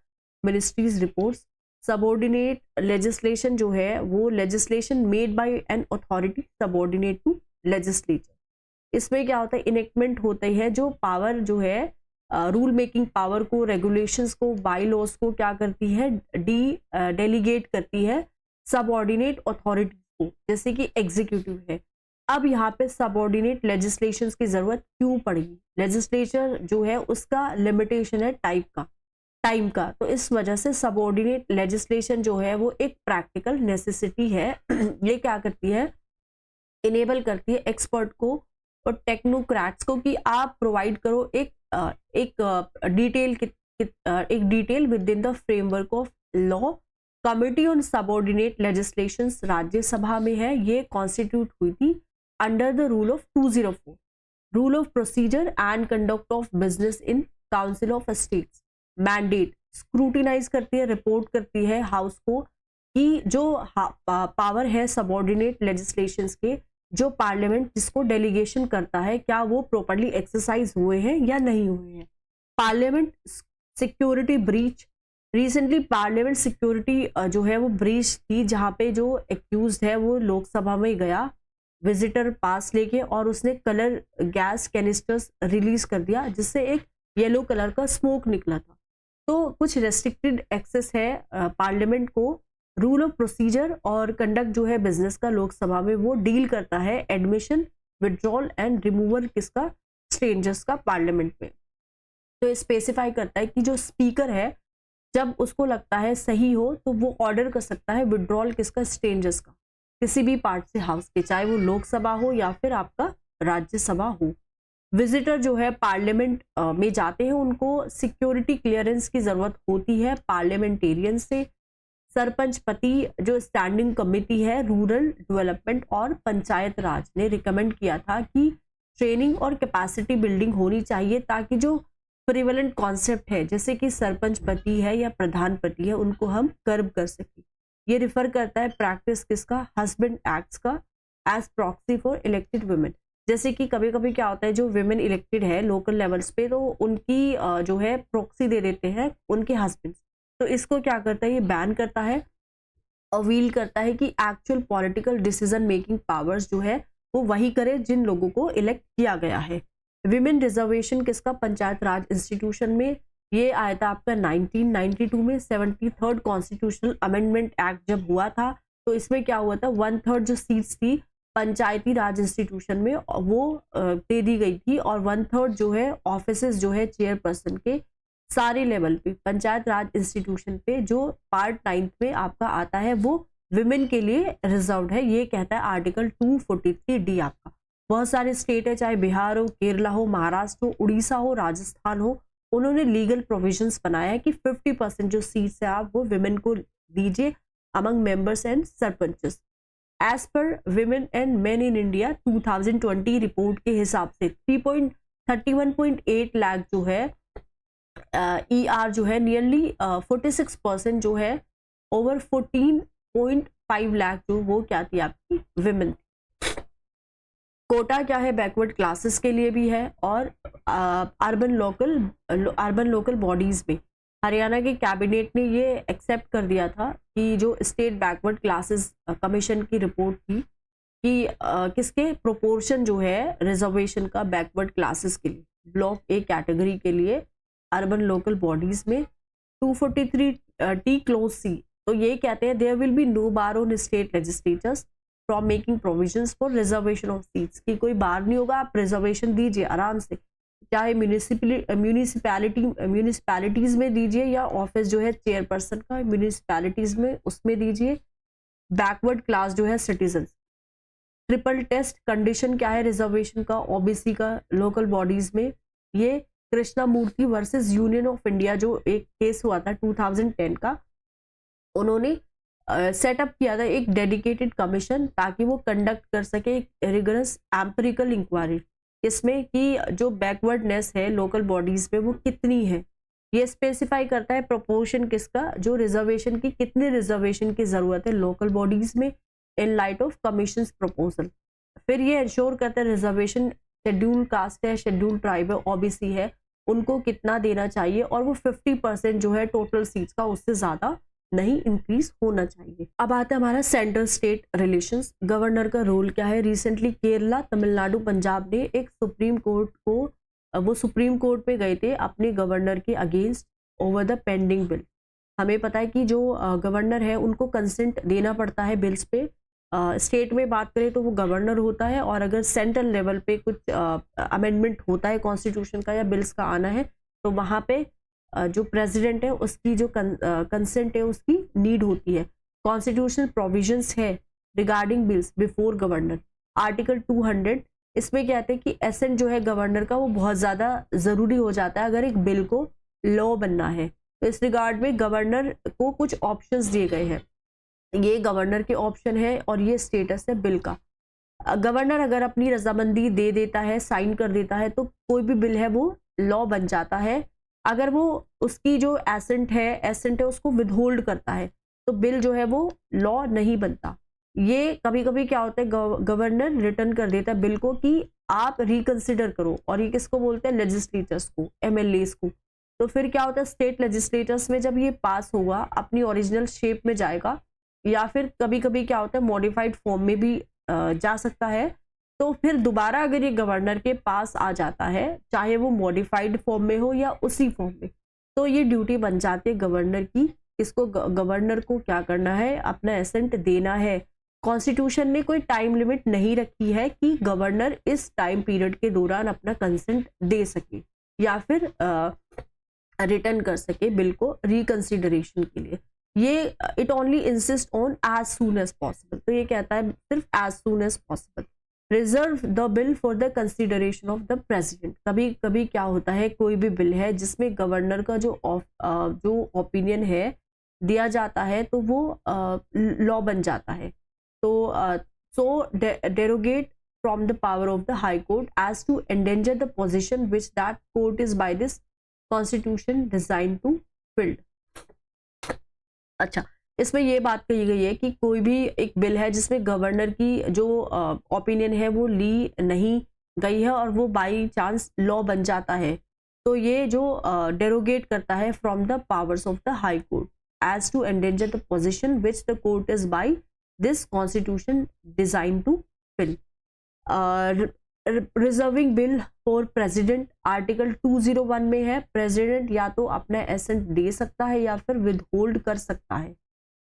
ministries reports. Subordinate legislation जो है वो legislation made by an authority subordinate to legislature. इसमें क्या होता है, इनेक्टमेंट होते हैं जो पावर जो है रूल मेकिंग पावर को, रेगुलेशंस को, बाई लॉज को क्या करती है, डेलीगेट करती है सबऑर्डिनेट अथॉरिटी को, जैसे कि एग्जीक्यूटिव है। अब यहाँ पे सबऑर्डिनेट लेजिस्लेशंस की जरूरत क्यों पड़ी, लेजिस्लेचर जो है उसका लिमिटेशन है टाइम का, तो इस वजह से सबऑर्डिनेट लेजिस्लेशन जो है वो एक प्रैक्टिकल नेसेसिटी है। ये क्या करती है, इनेबल करती है एक्सपर्ट को और टेक्नोक्रेट्स को कि आप प्रोवाइड करो एक detail with in the framework of law. Committee on subordinate legislations Rajya Sabha में है, ये कॉन्स्टिट्यूट हुई थी under the rule of 204, rule of procedure and conduct of business in council of states. Mandate scrutinise करती है, रिपोर्ट करती है हाउस को कि जो पावर है सबऑर्डिनेट लेजिस्लेशंस के, जो पार्लियामेंट जिसको डेलीगेशन करता है, क्या वो प्रॉपर्ली एक्सरसाइज हुए हैं या नहीं हुए हैं। Parliament security breach, recently parliament security जो है वो ब्रीच थी, जहाँ पे जो एक्यूज्ड है वो लोकसभा में गया विजिटर पास लेके और उसने कलर गैस कैनिस्टर्स रिलीज कर दिया जिससे एक येलो कलर का स्मोक निकला था। तो कुछ रेस्ट्रिक्टेड एक्सेस है पार्लियामेंट को, रूल ऑफ प्रोसीजर और कंडक्ट जो है बिजनेस का लोकसभा में वो डील करता है एडमिशन, विड्रॉल एंड रिमूवल किसका, स्ट्रेंजर्स का पार्लियामेंट में। तो स्पेसिफाई करता है कि जो स्पीकर है जब उसको लगता है सही हो तो वो ऑर्डर कर सकता है विड्रॉल किसका, स्ट्रेंजर्स का, किसी भी पार्ट से हाउस के, चाहे वो लोकसभा हो या फिर आपका राज्यसभा हो। विजिटर जो है पार्लियामेंट में जाते हैं उनको सिक्योरिटी क्लियरेंस की जरूरत होती है पार्लियामेंटेरियन से। सरपंच पति जो स्टैंडिंग कमेटी है रूरल डेवलपमेंट और पंचायत राज ने रिकमेंड किया था कि ट्रेनिंग और कैपेसिटी बिल्डिंग होनी चाहिए ताकि जो प्रिवेलेंट कॉन्सेप्ट है जैसे कि सरपंच पति है या प्रधान पति है उनको हम कर्ब कर सकें। ये रिफर करता है प्रैक्टिस किसका, हस्बैंड एक्ट्स का as proxy for elected women. जैसे कि कभी कभी क्या होता है जो विमेन इलेक्टेड है लोकल लेवल्स पे तो उनकी जो है प्रॉक्सी दे देते हैं उनके हस्बैंड, तो इसको क्या करता है ये बैन करता है और व्हील करता है कि actual political decision making powers जो है वो वही करे जिन लोगों को इलेक्ट किया गया है। विमेन रिजर्वेशन किसका, पंचायत राज इंस्टीट्यूशन में, ये आया था आपका 1992 में 73rd कॉन्स्टिट्यूशनल अमेंडमेंट एक्ट जब हुआ था तो इसमें क्या हुआ था 1/3 जो सीट्स थी पंचायती राज इंस्टीट्यूशन में वो दे दी गई थी और 1/3 जो है ऑफिसेज जो है चेयरपर्सन के सारे लेवल पे पंचायत राज इंस्टीट्यूशन पे जो पार्ट 9 में आपका आता है वो विमेन के लिए रिजर्व्ड है, ये कहता है आर्टिकल 243D आपका। बहुत सारे स्टेट है चाहे बिहार हो, केरला हो, महाराष्ट्र हो, उड़ीसा हो, राजस्थान हो, उन्होंने लीगल प्रोविजंस बनाया है कि 50% जो सीट्स है आप वो विमेन को दीजिए among members and sarpanches. As per women and men in India 2020 report के हिसाब से 31.8 लाख जो है ER जो है नियरली 46% जो है ओवर 14.5 लाख जो वो क्या थी आपकी विमेन थी। कोटा क्या है बैकवर्ड क्लासेस के लिए भी है और अर्बन लोकल बॉडीज में हरियाणा के कैबिनेट ने ये एक्सेप्ट कर दिया था कि जो स्टेट बैकवर्ड क्लासेस कमीशन की रिपोर्ट थी कि किसके प्रोपोर्शन जो है रिजर्वेशन का बैकवर्ड क्लासेस के लिए, ब्लॉक ए कैटेगरी के लिए अर्बन लोकल बॉडीज में 243 टी क्लोज सी, तो ये कहते हैं there will be no bar on state legislatures from making provisions for reservation of seats, कि कोई बार नहीं होगा, आप रिजर्वेशन दीजिए आराम से, चाहे म्यूनिसिपैलिटीज में दीजिए या ऑफिस जो है चेयरपर्सन का म्यूनिसिपैलिटीज में उसमें दीजिए, बैकवर्ड क्लास जो है सिटीजन। ट्रिपल टेस्ट कंडीशन क्या है रिजर्वेशन का ओबीसी का लोकल बॉडीज में, ये कृष्णा मूर्ति वर्सेस यूनियन ऑफ इंडिया जो एक केस हुआ था 2010 का, उन्होंने सेटअप किया था एक डेडिकेटेड कमीशन ताकि वो कंडक्ट कर सके एक रिगरस एम्पिरिकल इंक्वायरी, इसमें कि जो बैकवर्डनेस है लोकल बॉडीज में वो कितनी है, ये स्पेसिफाई करता है प्रोपोर्शन किसका, जो रिजर्वेशन की कितने रिजर्वेशन की जरूरत है लोकल बॉडीज में in light of commission proposal. फिर ये इंश्योर करता है रिजर्वेशन शेड्यूल कास्ट है, शेड्यूल ट्राइब है, ओबीसी है, उनको कितना देना चाहिए और वो 50% जो है टोटल सीट्स का उससे ज्यादा नहीं इंक्रीज होना चाहिए। अब आता है हमारा सेंट्रल स्टेट रिलेशंस, गवर्नर का रोल क्या है। रिसेंटली केरला, तमिलनाडु, पंजाब ने एक सुप्रीम कोर्ट को, वो सुप्रीम कोर्ट में गए थे अपने गवर्नर के against over the pending bill. हमें पता है कि जो गवर्नर है उनको कंसेंट देना पड़ता है बिल्स पे, स्टेट में बात करें तो वो गवर्नर होता है, और अगर सेंट्रल लेवल पे कुछ अमेंडमेंट होता है कॉन्स्टिट्यूशन का या बिल्स का आना है तो वहाँ पे जो प्रेसिडेंट है उसकी जो कंसेंट है उसकी नीड होती है। कॉन्स्टिट्यूशनल प्रोविजंस है regarding bills before governor, article 200, इसमें कहते हैं कि एसेंट जो है गवर्नर का वो बहुत ज़्यादा ज़रूरी हो जाता है अगर एक बिल को लॉ बनना है। तो इस रिगार्ड में गवर्नर को कुछ ऑप्शंस दिए गए हैं, ये गवर्नर के ऑप्शन है और ये स्टेटस है बिल का। गवर्नर अगर अपनी रजामंदी दे देता है, साइन कर देता है, तो कोई भी बिल है वो लॉ बन जाता है। अगर वो उसकी जो एसेंट है उसको विदहोल्ड करता है तो बिल जो है वो लॉ नहीं बनता। ये कभी कभी क्या होता है गवर्नर रिटर्न कर देता है बिल को कि आप रिकंसिडर करो, और ये किसको बोलते हैं, लेजिस्लेचर्स को, एमएलएस को। तो फिर क्या होता है स्टेट लेजिस्लेचर्स में जब ये पास होगा अपनी ओरिजिनल शेप में जाएगा, या फिर कभी कभी क्या होता है मॉडिफाइड फॉर्म में भी जा सकता है, तो फिर दोबारा अगर ये गवर्नर के पास आ जाता है चाहे वो मॉडिफाइड फॉर्म में हो या उसी फॉर्म में, तो ये ड्यूटी बन जाती है गवर्नर की, इसको गवर्नर को क्या करना है, अपना एसेंट देना है। कॉन्स्टिट्यूशन ने कोई टाइम लिमिट नहीं रखी है कि गवर्नर इस टाइम पीरियड के दौरान अपना कंसेंट दे सके या फिर रिटर्न कर सके बिल को रिकंसिडरेशन के लिए। ये it only insist on as soon as possible, तो ये कहता है सिर्फ as soon as possible. Reserve the bill for the consideration of the president, कभी कभी क्या होता है कोई भी बिल है जिसमें गवर्नर का जो ओपिनियन है दिया जाता है तो वो लॉ बन जाता है। तो so derogate from the power of the high court as to endanger the position which that court is by this constitution design to filled. अच्छा, इसमें ये बात कही गई है कि कोई भी एक बिल है जिसमें गवर्नर की जो ओपिनियन है वो ली नहीं गई है और वो बाई चांस लॉ बन जाता है, तो ये जो डेरोगेट करता है from the powers of the high court as to endanger the position which the court is by this constitution design to fill. Reserving bill for president, article 201 में है प्रेसिडेंट या तो अपना एसेंट दे सकता है या फिर विदहोल्ड कर सकता है।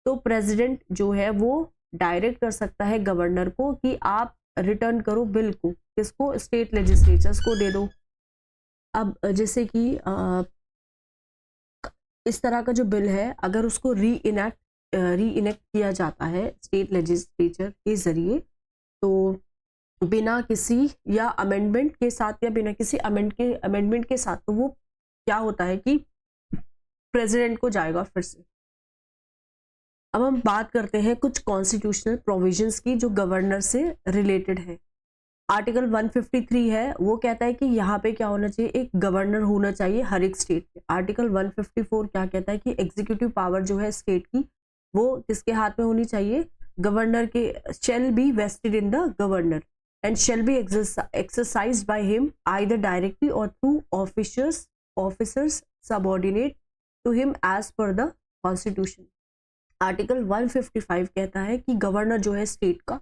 तो प्रेसिडेंट जो है वो डायरेक्ट कर सकता है गवर्नर को कि आप रिटर्न करो बिल को, किसको, स्टेट लेजिस्लेचर्स को दे दो। अब जैसे कि इस तरह का जो बिल है अगर उसको री इनेक्ट किया जाता है स्टेट लेजिस्लेचर के जरिए, तो बिना किसी या अमेंडमेंट के साथ या बिना किसी अमेंडमेंट के साथ, तो वो क्या होता है कि प्रेसिडेंट को जाएगा फिर से। अब हम बात करते हैं कुछ कॉन्स्टिट्यूशनल प्रोविजंस की जो गवर्नर से रिलेटेड है। आर्टिकल 153 है, वो कहता है कि यहाँ पे क्या होना चाहिए, एक गवर्नर होना चाहिए हर एक स्टेट में। आर्टिकल 154 क्या कहता है कि एग्जीक्यूटिव पावर जो है स्टेट की वो किसके हाथ में होनी चाहिए, गवर्नर के। Shall be vested in the governor and shall be exercised by him either directly or through officers subordinate to him as per the constitution. Article 155 कहता है कि गवर्नर जो है स्टेट का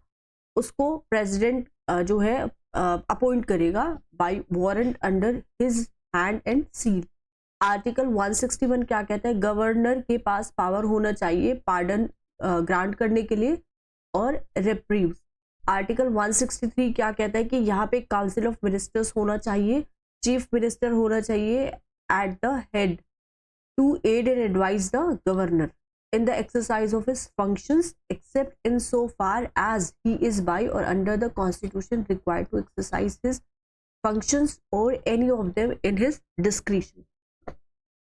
उसको प्रेसिडेंट जो है अपॉइंट करेगा by warrant under his hand and seal. Article 161 क्या कहता है, गवर्नर के पास पावर होना चाहिए पार्डन ग्रांट करने के लिए और रिप्रीव। आर्टिकल 163 क्या कहता है कि यहाँ पे काउंसिल ऑफ मिनिस्टर्स होना चाहिए, चीफ मिनिस्टर होना चाहिए at the head to aid and advise the governor in the exercise of his functions except in so far as he is by or under the constitution required to exercise his functions or any of them in his discretion।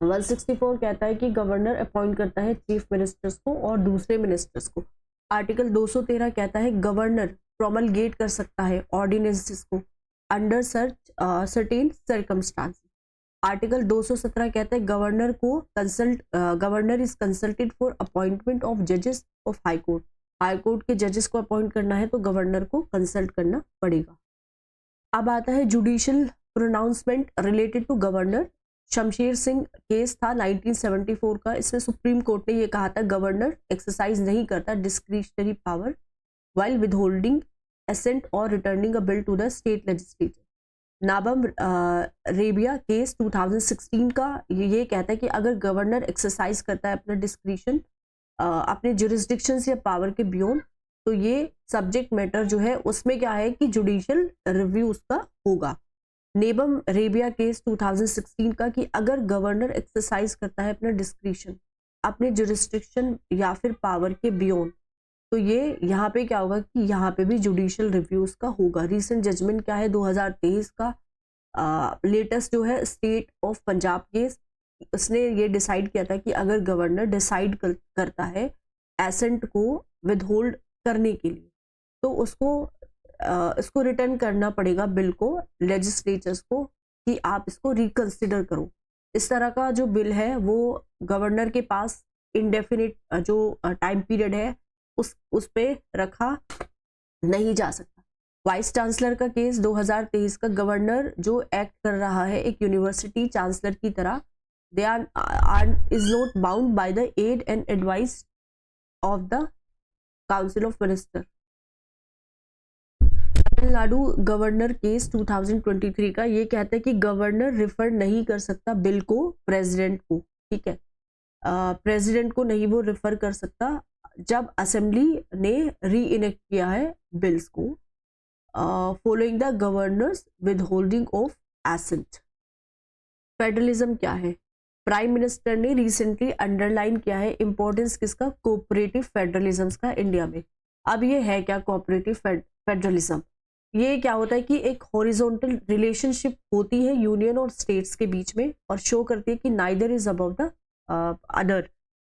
164 कहता है कि governor appoint करता है chief ministers को और दूसरे ministers को। Article 213 कहता है गवर्नर प्रोमलगेट कर सकता है ऑर्डिनेंसेस को अंडर सर्टेन सर्कमस्टांसेस। आर्टिकल 217 कहता है governor is consulted for appointment of जजेस of high court. High court के जजेस को अपॉइंट करना है तो गवर्नर को कंसल्ट करना पड़ेगा। अब आता है judicial pronouncement related to governor. Shamsher Singh case था 1974 का, इसमें सुप्रीम कोर्ट ने ये कहा था गवर्नर एक्सरसाइज नहीं करता discretionary power while withholding assent or returning a bill to the state legislature। Nabam Rebia case 2016 का ये कहता है कि अगर गवर्नर एक्सरसाइज करता है अपना डिस्क्रिशन अपने जुरिस्डिक्शन या पावर के बियॉन्ड, तो ये सब्जेक्ट मैटर जो है उसमें क्या है कि जुडिशियल रिव्यू उसका होगा। नेबम रेबिया केस 2016 का कि अगर गवर्नर एक्सरसाइज करता है अपना डिस्क्रिशन अपने जुरिस्डिक्शन या फिर पावर के बियॉन्ड, तो ये यहाँ पे क्या होगा कि यहाँ पे भी जुडिशियल रिव्यू उसका होगा। रीसेंट जजमेंट क्या है 2023 का लेटेस्ट जो है स्टेट ऑफ पंजाब केस, उसने ये डिसाइड किया था कि अगर गवर्नर डिसाइड करता है एसेंट को विदहोल्ड करने के लिए तो इसको रिटर्न करना पड़ेगा बिल को लेजिस्लेचर्स को कि आप इसको रिकंसिडर करो। इस तरह का जो बिल है वो गवर्नर के पास इंडेफिनिट जो टाइम पीरियड है उस पे रखा नहीं जा सकता। वाइस चांसलर का केस 2023 का, गवर्नर जो एक्ट कर रहा है एक यूनिवर्सिटी चांसलर की तरह, they is not bound by the aid and advice of the council of minister. Tamil Nadu governor case 2023 का ये कहता है कि गवर्नर रिफर नहीं कर सकता बिल को प्रेसिडेंट को, ठीक है, प्रेसिडेंट को नहीं वो रिफर कर सकता जब असेंबली ने री इनेक्ट किया है बिल्स को following the governors with holding of accent. Federalism क्या है, प्राइम मिनिस्टर ने रिसेंटली अंडरलाइन किया है इंपॉर्टेंस किसका, कोऑपरेटिव फेडरलिज्म का इंडिया में। अब ये है क्या कोऑपरेटिव फेडरलिज्म, ये क्या होता है कि एक हॉरिजॉन्टल रिलेशनशिप होती है यूनियन और स्टेट्स के बीच में और शो करती है कि neither is above the other.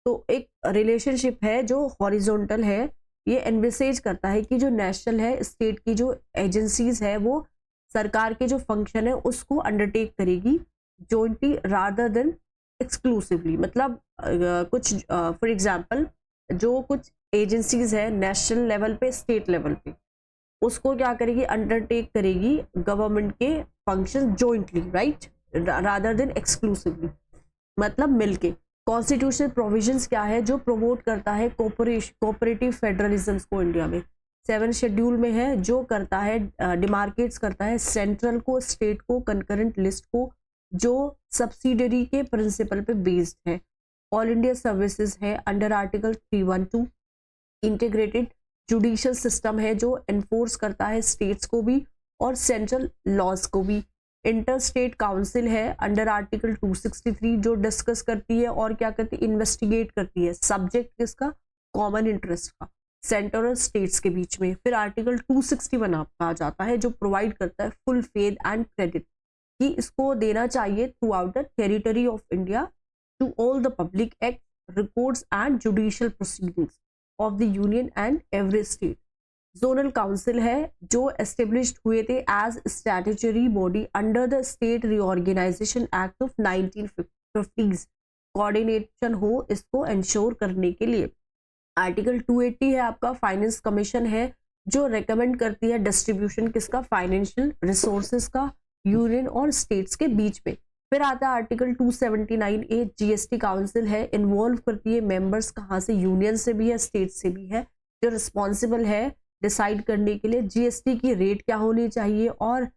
तो एक रिलेशनशिप है जो हॉरिजॉन्टल है, ये एनविसेज करता है कि जो नेशनल है स्टेट की जो एजेंसीज है वो सरकार के जो फंक्शन है उसको अंडरटेक करेगी जॉइंटली रादर देन एक्सक्लूसिवली। मतलब कुछ फॉर एग्जांपल जो कुछ एजेंसीज है नेशनल लेवल पे स्टेट लेवल पे उसको क्या करेगी, अंडरटेक करेगी गवर्नमेंट के function jointly, right, rather than exclusively, मतलब मिलके। कॉन्स्टिट्यूशनल प्रोविजंस क्या है जो प्रमोट करता है कोऑपरेटिव फेडरलिज्म को इंडिया में। 7 शेड्यूल में है जो करता है डिमार्केट्स करता है सेंट्रल को स्टेट को कंकरेंट लिस्ट को जो सब्सिडरी के प्रिंसिपल पे बेस्ड है। ऑल इंडिया सर्विसेज है under article 312। Integrated judicial system है जो एनफोर्स करता है स्टेट्स को भी और सेंट्रल लॉज को भी। इंटर स्टेट काउंसिल है अंडर आर्टिकल 263 जो डिस्कस करती है और क्या करती है, इन्वेस्टिगेट करती है सब्जेक्ट किसका, कॉमन इंटरेस्ट का, सेंटर और स्टेट्स के बीच में। फिर आर्टिकल 261 आपका आ जाता है जो प्रोवाइड करता है फुल फेथ एंड क्रेडिट कि इसको देना चाहिए throughout the territory of India to all the public act, records and judicial proceedings of the union and every state. Zonal council है जो एस्टेब्लिश्ड हुए थे as statutory body under the state reorganisation act of 1950s। Coordination हो इसको ensure करने के लिए। Article 280 है आपका फाइनेंस कमीशन है जो रेकमेंड करती है डिस्ट्रीब्यूशन किसका, फाइनेंशियल रिसोर्सेज का यूनियन और स्टेट्स के बीच में। फिर आता है आर्टिकल 279A जीएसटी काउंसिल है, इन्वॉल्व करती है मेंबर्स कहाँ से, यूनियन से भी है स्टेट से भी है, जो रिस्पॉन्सिबल है डिसाइड करने के लिए जीएसटी की रेट क्या होनी चाहिए और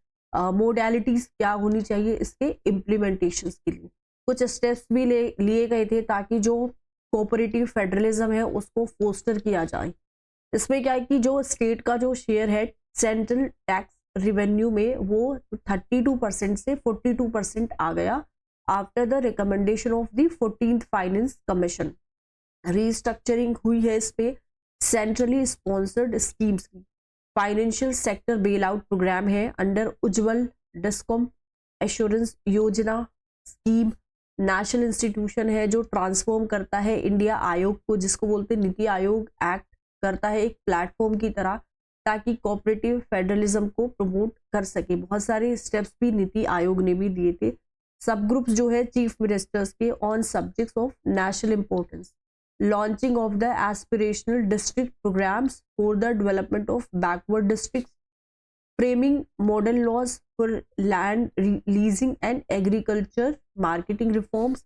मोडेलिटीज क्या होनी चाहिए इसके इम्प्लीमेंटेशन के लिए। कुछ स्टेप्स भी लिए गए थे ताकि जो कोऑपरेटिव फेडरलिज्म है उसको फोस्टर किया जाए। इसमें क्या है कि जो स्टेट का जो शेयर है सेंट्रल टैक्स रिवेन्यू में वो 32% से 42% आ गया after the recommendation of the 14th finance commission. Restructuring हुई है इस पे सेंट्रली स्पॉन्सर्ड स्कीम्स की। Financial sector bail out programme है under Ujjwal discom assurance Yojana scheme. National institution है जो ट्रांसफॉर्म करता है इंडिया आयोग को, जिसको बोलते हैं नीति आयोग एक्ट, करता है एक प्लेटफॉर्म की तरह ताकि कोऑपरेटिव फेडरलिज्म को प्रमोट कर सके। बहुत सारे स्टेप्स भी नीति आयोग ने भी दिए थे। सब ग्रुप्स जो है चीफ मिनिस्टर्स के on subjects of national importance. Launching of the aspirational district programmes for the development of backward districts. Framing model laws for land leasing and agriculture marketing reforms.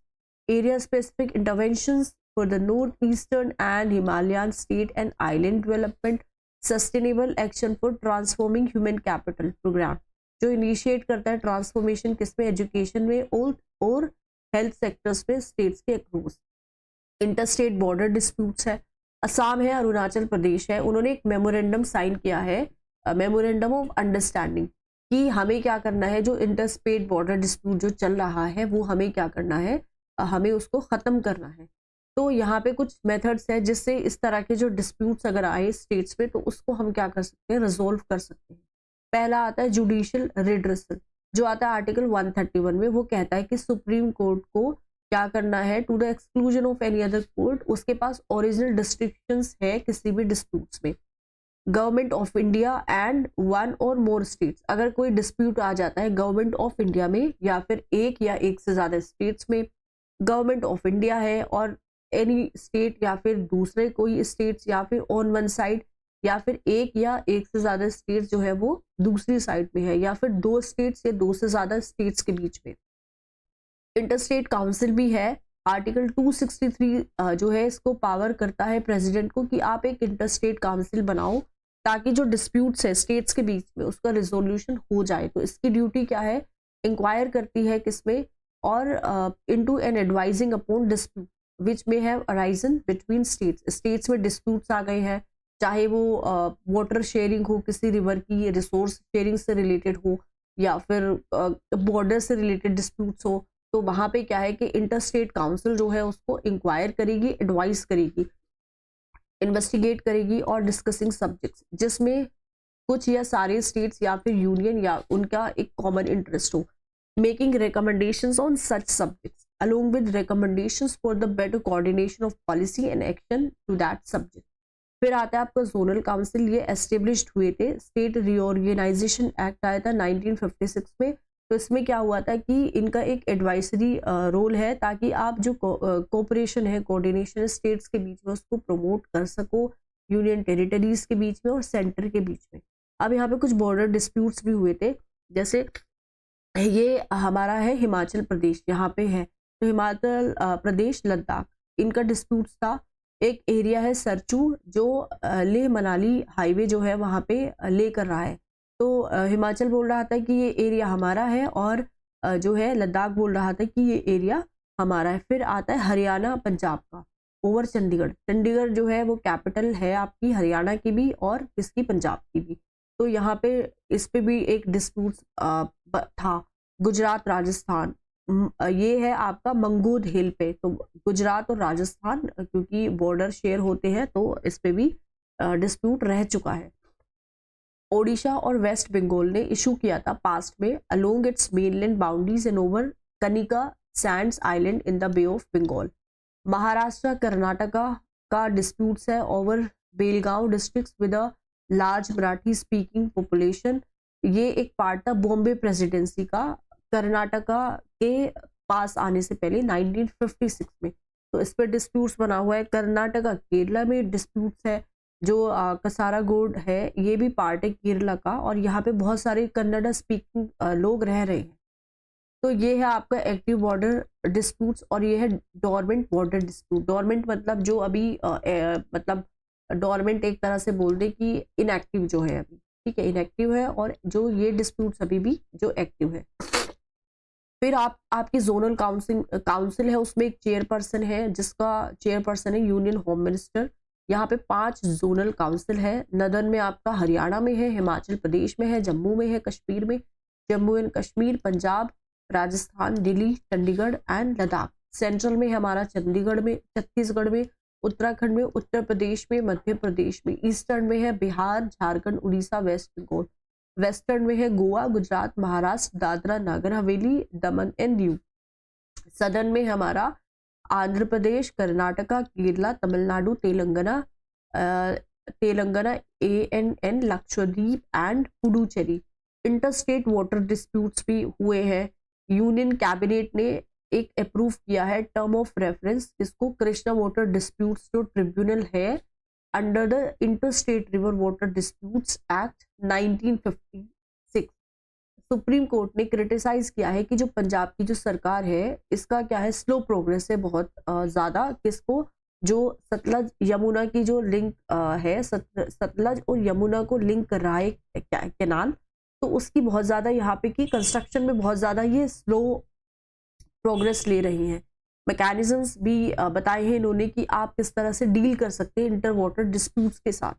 Area specific interventions for the northeastern and Himalayan state and island development. Sustainable action for transforming human capital program जो initiate करता है transformation किसमें, education में और health sectors में states के across. Interstate border disputes है, असम है, अरुणाचल प्रदेश है, उन्होंने एक मेमोरेंडम साइन किया है, मेमोरेंडम ऑफ अंडरस्टैंडिंग, कि हमें क्या करना है, जो इंटरस्टेट बॉर्डर डिस्प्यूट जो चल रहा है वो हमें क्या करना है, हमें उसको ख़त्म करना है। तो यहाँ पे कुछ मेथड्स है जिससे इस तरह के जो डिस्प्यूट्स अगर आए स्टेट्स पे तो उसको हम क्या कर सकते हैं, रिजोल्व कर सकते हैं। पहला आता है जुडिशियल रिड्रेसल, जो आता है आर्टिकल 131 में। वो कहता है कि सुप्रीम कोर्ट को क्या करना है, to the exclusion of any other court, उसके पास ओरिजिनल डिस्ट्रिक्शंस है किसी भी डिस्प्यूट्स में। Government of India and one और मोर स्टेट्स, अगर कोई डिस्प्यूट आ जाता है गवर्नमेंट ऑफ इंडिया में या फिर एक या एक से ज़्यादा स्टेट्स में, गवर्नमेंट ऑफ इंडिया है और एनी स्टेट या फिर दूसरे कोई स्टेट्स या फिर ऑन वन साइड या फिर एक या एक से ज्यादा स्टेट्स जो है वो दूसरी साइड में है या फिर दो स्टेट्स या दो से ज्यादा स्टेट्स के बीच में। इंटरस्टेट काउंसिल भी है, आर्टिकल 263 जो है इसको पावर करता है प्रेसिडेंट को कि आप एक इंटरस्टेट काउंसिल बनाओ ताकि जो डिस्प्यूट्स है स्टेट्स के बीच में उसका रिजोल्यूशन हो जाए। तो इसकी ड्यूटी क्या है, इंक्वायर करती है किसमें, और into an advising upon dispute which may have arisen between states. States में डिस्प्यूट्स आ गए हैं, चाहे वो वाटर शेयरिंग हो, किसी रिवर की रिसोर्स शेयरिंग से रिलेटेड हो या फिर बॉर्डर से रिलेटेड डिस्प्यूट्स हो, तो वहाँ पे क्या है कि इंटरस्टेट काउंसिल जो है उसको इंक्वायर करेगी, एडवाइस करेगी, इन्वेस्टिगेट करेगी और डिस्कसिंग सब्जेक्ट्स जिसमें कुछ या सारे स्टेट्स या फिर यूनियन या उनका एक कॉमन इंटरेस्ट हो। Making recommendations on such subjects along with recommendations for the better coordination of policy and action to that subject। फिर आता है आपका जोनल काउंसिल, ये एस्टेब्लिश्ड हुए थे, स्टेट रीऑर्गेनाइजेशन एक्ट आया था 1956 में। तो इसमें क्या हुआ था कि इनका एक एडवाइजरी रोल है ताकि आप जो कोऑपरेशन है, कोऑर्डिनेशन स्टेट्स के बीच में उसको प्रमोट कर सको, यूनियन टेरिटरीज के बीच में और सेंटर के बीच में। अब यहाँ पे कुछ बॉर्डर डिस्प्यूट्स भी हुए थे, जैसे ये हमारा है हिमाचल प्रदेश, यहाँ पे है तो हिमाचल प्रदेश लद्दाख, इनका डिस्प्यूट था। एक एरिया है सरचू जो लेह मनाली हाईवे जो है वहाँ पे ले कर रहा है, तो हिमाचल बोल रहा था कि ये एरिया हमारा है और जो है लद्दाख बोल रहा था कि ये एरिया हमारा है। फिर आता है हरियाणा पंजाब का ओवर चंडीगढ़, चंडीगढ़ जो है वो कैपिटल है आपकी हरियाणा की भी और किसकी, पंजाब की भी। तो यहाँ पे इस पे भी एक डिस्प्यूट था। गुजरात राजस्थान, ये है आपका मंगूद हिल पे, तो गुजरात और राजस्थान क्योंकि बॉर्डर शेयर होते हैं तो इस पे भी डिस्प्यूट रह चुका है। ओडिशा और वेस्ट बंगाल ने इशू किया था पास्ट में along its mainland boundaries and over Kanika sands island in the bay of Bengal. Maharashtra Karnataka का डिस्प्यूट्स है over Belgaum districts with a large Marathi speaking population. ये एक पार्ट था बॉम्बे प्रेसिडेंसी का कर्नाटका के पास आने से पहले 1956 में, तो इस पर डिस्प्यूट्स बना हुआ है। कर्नाटका केरला में डिस्प्यूट्स है, जो कसारागोड है ये भी पार्ट है केरला का और यहाँ पे बहुत सारे कन्नड़ा स्पीकिंग लोग रह रहे हैं। तो ये है आपका एक्टिव बॉर्डर डिस्प्यूट्स और ये है डोरमेंट बॉर्डर डिस्प्यूट। डोरमेंट मतलब जो अभी मतलब डोरमेंट एक तरह से बोल दे कि इनएक्टिव जो है अभी, ठीक है, इनएक्टिव है, और जो ये डिस्प्यूट्स अभी भी जो एक्टिव है। फिर आपकी जोनल काउंसिल है, उसमें एक चेयरपर्सन है, जिसका चेयरपर्सन है यूनियन होम मिनिस्टर। यहाँ पे 5 जोनल काउंसिल है। नदर्न में आपका हरियाणा में है, हिमाचल प्रदेश में है, जम्मू में है, कश्मीर में, Jammu and Kashmir, Punjab, Rajasthan, Delhi, Chandigarh and Ladakh. Central में हमारा चंडीगढ़ में, छत्तीसगढ़ में, उत्तराखंड में, उत्तर प्रदेश में, मध्य प्रदेश में। ईस्टर्न में है बिहार, झारखंड, उड़ीसा, वेस्ट बंगाल। वेस्टर्न में है गोवा, गुजरात, महाराष्ट्र, दादरा नगर हवेली, दमन एंड दीव। सदर्न में हमारा Andhra Pradesh, Karnataka, Kerala, Tamil Nadu, Telangana, ANN, Lakshadweep and Puducherry. Interstate water disputes भी हुए हैं। यूनियन कैबिनेट ने एक अप्रूव किया है टर्म ऑफ रेफरेंस, इसको कृष्णा वाटर डिस्प्यूट्स जो ट्रिब्यूनल है under the interstate river water disputes act 1956। Supreme court ने क्रिटिसाइज किया है कि जो पंजाब की जो सरकार है, इसका क्या है, स्लो प्रोग्रेस है बहुत ज्यादा। किसको, जो सतलज यमुना की जो लिंक है, सतलज और यमुना को लिंक कर रहा है कैनाल, तो उसकी बहुत ज्यादा यहाँ पे की कंस्ट्रक्शन में बहुत ज्यादा ये स्लो प्रोग्रेस ले रही हैं। मैकेनिज्म्स भी बताए हैं इन्होंने कि आप किस तरह से डील कर सकते हैं इंटर वाटर डिस्प्यूट्स के साथ।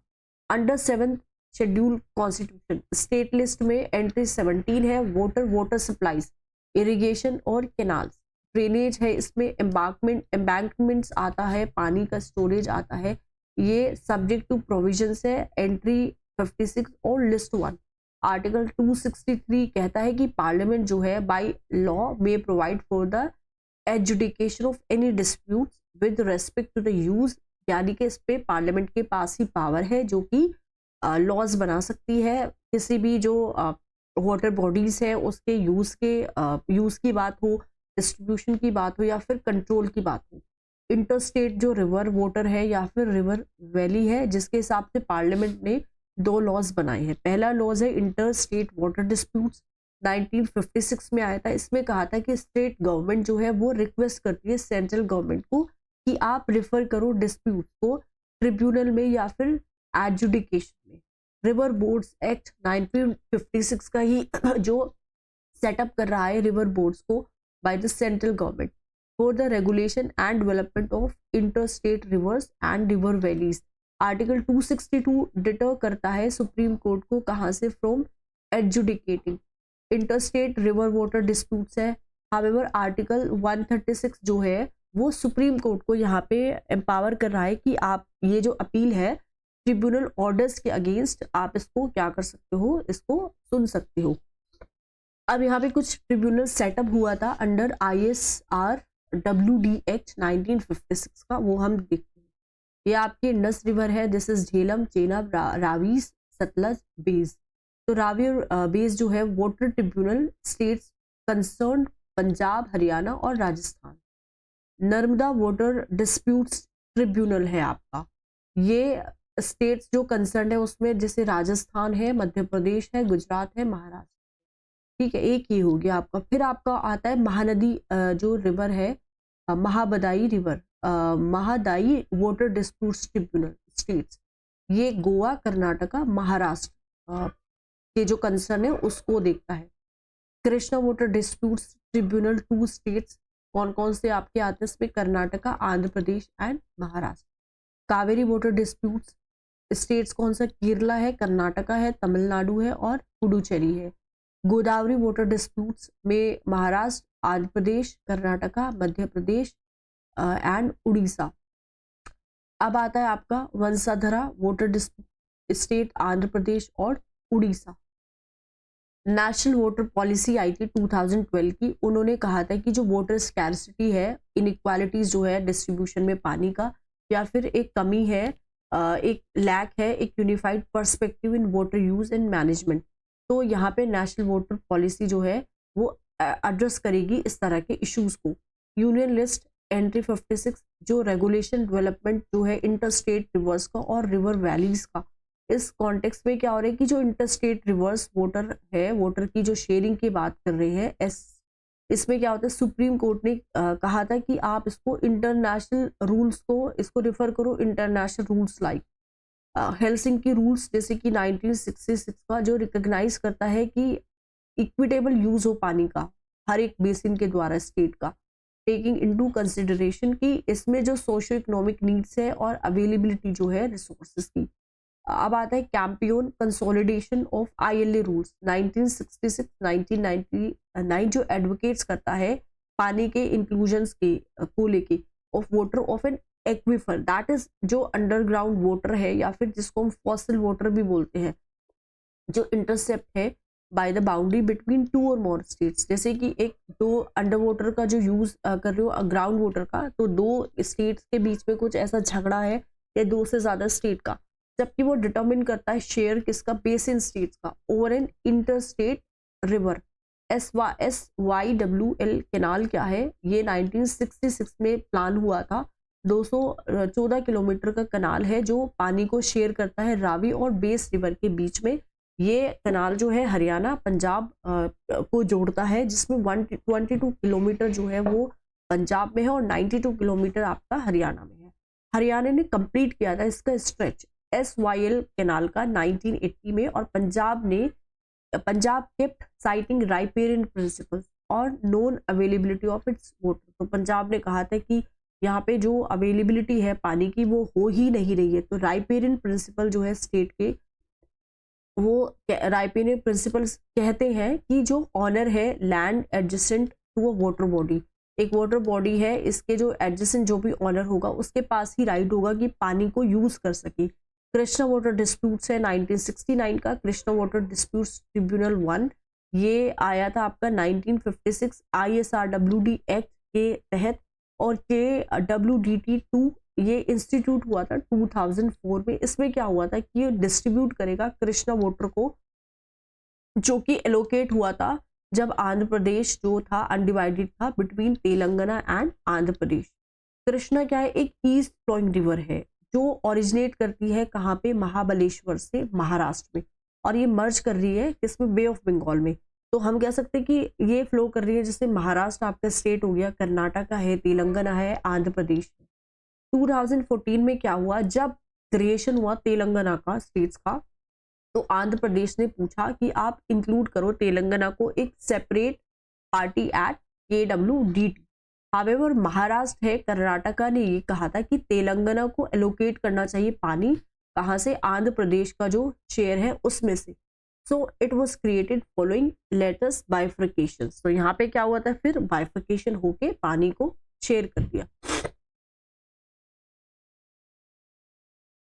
Under 7th schedule constitution state list में एंट्री 17 है। वाटर सप्लाईज, इरिगेशन और कैनाल्स, ड्रेनेज है, इसमें एम्बैंकमेंट्स आता है, पानी का स्टोरेज आता है। ये सब्जेक्ट टू प्रोविजंस है, एंट्री 56 और लिस्ट 1। आर्टिकल 263 कहता है कि पार्लियामेंट जो है by law may provide for the adjudication of any dispute with respect to the use, यानी कि इस पे पार्लियामेंट के पास ही पावर है जो कि लॉज बना सकती है। किसी भी जो वाटर बॉडीज है उसके यूज की बात हो, डिस्ट्रीब्यूशन की बात हो या फिर कंट्रोल की बात हो। इंटरस्टेट जो रिवर वाटर है या फिर रिवर वैली है, जिसके हिसाब से पार्लियामेंट ने 2 लॉज बनाए हैं। पहला लॉज है इंटर स्टेट वाटर डिस्प्यूट्स, 1956 में आया था। इसमें कहा था कि स्टेट गवर्नमेंट जो है वो रिक्वेस्ट करती है सेंट्रल गवर्नमेंट को कि आप रिफर करो डिस्प्यूट को ट्रिब्यूनल में या फिर एडजुडिकेशन में। रिवर बोर्ड्स एक्ट 1956 का ही जो सेटअप कर रहा है रिवर बोर्ड्स को by the central government for the regulation and development of inter state reverse and river valleys. Article 262 deter करता है सुप्रीम कोर्ट को कहाँ से, from adjudicating interstate river water disputes है। हावेवर आर्टिकल 136 जो है वो सुप्रीम कोर्ट को यहाँ पे एम्पावर कर रहा है कि आप ये जो अपील है ट्रिब्यूनल ऑर्डर्स के अगेंस्ट, आप इसको क्या कर सकते हो, इसको सुन सकते हो। अब यहाँ पे कुछ ट्रिब्यूनल सेटअप हुआ था अंडर ISR WD एक्ट 1956 का, वो हम देखते हैं। ये आपके इंडस रिवर है, दिस इज झेलम, चेनाब, रावी, सतलज, बेस। तो रावी और बेस जो है water tribunal states concern Punjab, Haryana और Rajasthan. Narmada water disputes tribunal है आपका, ये स्टेट्स जो कंसर्न है उसमें जैसे राजस्थान है, मध्य प्रदेश है, गुजरात है, महाराष्ट्र, ठीक है, एक ही हो गया आपका। फिर आपका आता है महानदी जो रिवर है, Mahadayi river, Mahadayi water disputes tribunal states, ये गोवा, कर्नाटका, महाराष्ट्र के जो कंसर्न है उसको देखता है। Krishna water disputes tribunal 2 states, कौन कौन से आपके आते हैं इसमें, Karnataka, Andhra Pradesh and Maharashtra. Kaveri water disputes states कौन सा, केरला है, कर्नाटका है, तमिलनाडु है और पुडुचेरी है। गोदावरी वाटर डिस्प्यूट्स में महाराष्ट्र, आंध्र प्रदेश, कर्नाटका, मध्य प्रदेश एंड उड़ीसा। अब आता है आपका वंशाधरा water dispute state, Andhra Pradesh और उड़ीसा। नेशनल वाटर पॉलिसी आई थी 2012 की, उन्होंने कहा था कि जो वाटर स्कैर्सिटी है, इनइक्वालिटीज जो है डिस्ट्रीब्यूशन में पानी का, या फिर एक कमी है, एक लैक है, एक unified perspective in water use and management. तो यहाँ पे नेशनल वाटर पॉलिसी जो है वो एड्रेस करेगी इस तरह के इश्यूज को। यूनियन लिस्ट एंट्री 56 जो रेगुलेशन डेवलपमेंट जो है इंटरस्टेट रिवर्स का और रिवर वैलीज का। इस कॉन्टेक्स्ट में क्या हो रहा है कि जो इंटरस्टेट रिवर्स वाटर है, वाटर की जो शेयरिंग की बात कर रहे हैं, इसमें क्या होता है, सुप्रीम कोर्ट ने कहा था कि आप इसको इंटरनेशनल रूल्स को इसको रिफर करो, international rules like Helsinki rules जैसे कि 1966 का, जो रिकॉग्नाइज करता है कि इक्विटेबल यूज हो पानी का हर एक बेसिन के द्वारा स्टेट का, टेकिंग इनटू कंसिडरेशन कि इसमें जो सोशो इकोनॉमिक नीड्स है और अवेलेबिलिटी जो है रिसोर्सेज की। अब आता है कैंपियन कंसोलिडेशन ऑफ आईएलए रूल्स 1966-1999, जो एडवोकेट्स करता है पानी के इंक्लूजन्स के को लेके of water of an aquifer, that is जो अंडरग्राउंड वाटर है या फिर जिसको हम फॉसिल वाटर भी बोलते हैं, जो इंटरसेप्ट है by the boundary between two और मोर स्टेट्स। जैसे कि एक दो अंडर वाटर का जो यूज कर रहे हो ग्राउंड वाटर का, तो दो स्टेट्स के बीच में कुछ ऐसा झगड़ा है या दो से ज्यादा स्टेट का, जबकि वो डिटरमिन करता है शेयर किसका, बेसिन स्टेट्स का over an inter state river. SYWL canal क्या है, ये 1966 में प्लान हुआ था। 214 किलोमीटर का कनाल है जो पानी को शेयर करता है रावी और बेस रिवर के बीच में। ये कनाल जो है हरियाणा पंजाब को जोड़ता है, जिसमें 122 किलोमीटर जो है वो पंजाब में है और 92 किलोमीटर आपका हरियाणा में है। हरियाणा ने कंप्लीट किया था इसका स्ट्रेच SYL कैनाल का 1980 में, और Punjab kept citing riparian principles और non availability of its water. तो पंजाब ने कहा था कि यहाँ पे जो अवेलेबिलिटी है पानी की वो हो ही नहीं रही है। तो राइपेरियन प्रिंसिपल जो है स्टेट के, वो राइपेरियन प्रिंसिपल्स कहते हैं कि जो ऑनर है land adjacent to a water body, एक वाटर बॉडी है, इसके जो एडजेसेंट जो भी ऑनर होगा उसके पास ही राइट होगा कि पानी को यूज कर सके। कृष्णा वाटर डिस्प्यूट्स है 1969 का, कृष्णा वाटर डिस्प्यूट्स ट्रिब्यूनल 1, ये आया था आपका 1956 ISRWD एक्ट के तहत, और KWDT 2 ये इंस्टीट्यूट हुआ था 2004 में। इसमें क्या हुआ था कि ये डिस्ट्रीब्यूट करेगा कृष्णा वाटर को, जो कि एलोकेट हुआ था जब आंध्र प्रदेश जो था अनडिवाइडेड था बिटवीन तेलंगाना एंड आंध्र प्रदेश। कृष्णा क्या है, एक ईस्ट फ्लोइंग रिवर है जो ओरिजिनेट करती है कहाँ पे, महाबलेश्वर से महाराष्ट्र में, और ये मर्ज कर रही है किसमें, बे ऑफ बंगाल में। तो हम कह सकते हैं कि ये फ्लो कर रही है, जैसे महाराष्ट्र आपका स्टेट हो गया, कर्नाटका है, तेलंगाना है, आंध्र प्रदेश है। 2014 में क्या हुआ, जब क्रिएशन हुआ तेलंगाना का स्टेट्स का, तो आंध्र प्रदेश ने पूछा कि आप इंक्लूड करो तेलंगाना को एक separate party at KWDT। However Maharashtra है, कर्नाटका ने ये कहा था कि तेलंगाना को एलोकेट करना चाहिए पानी, कहाँ से, आंध्र प्रदेश का जो शेयर है उसमें से। So it was created following latest bifurcation. तो यहाँ पे क्या हुआ था, फिर बाइफर्केशन होके पानी को शेयर कर दिया।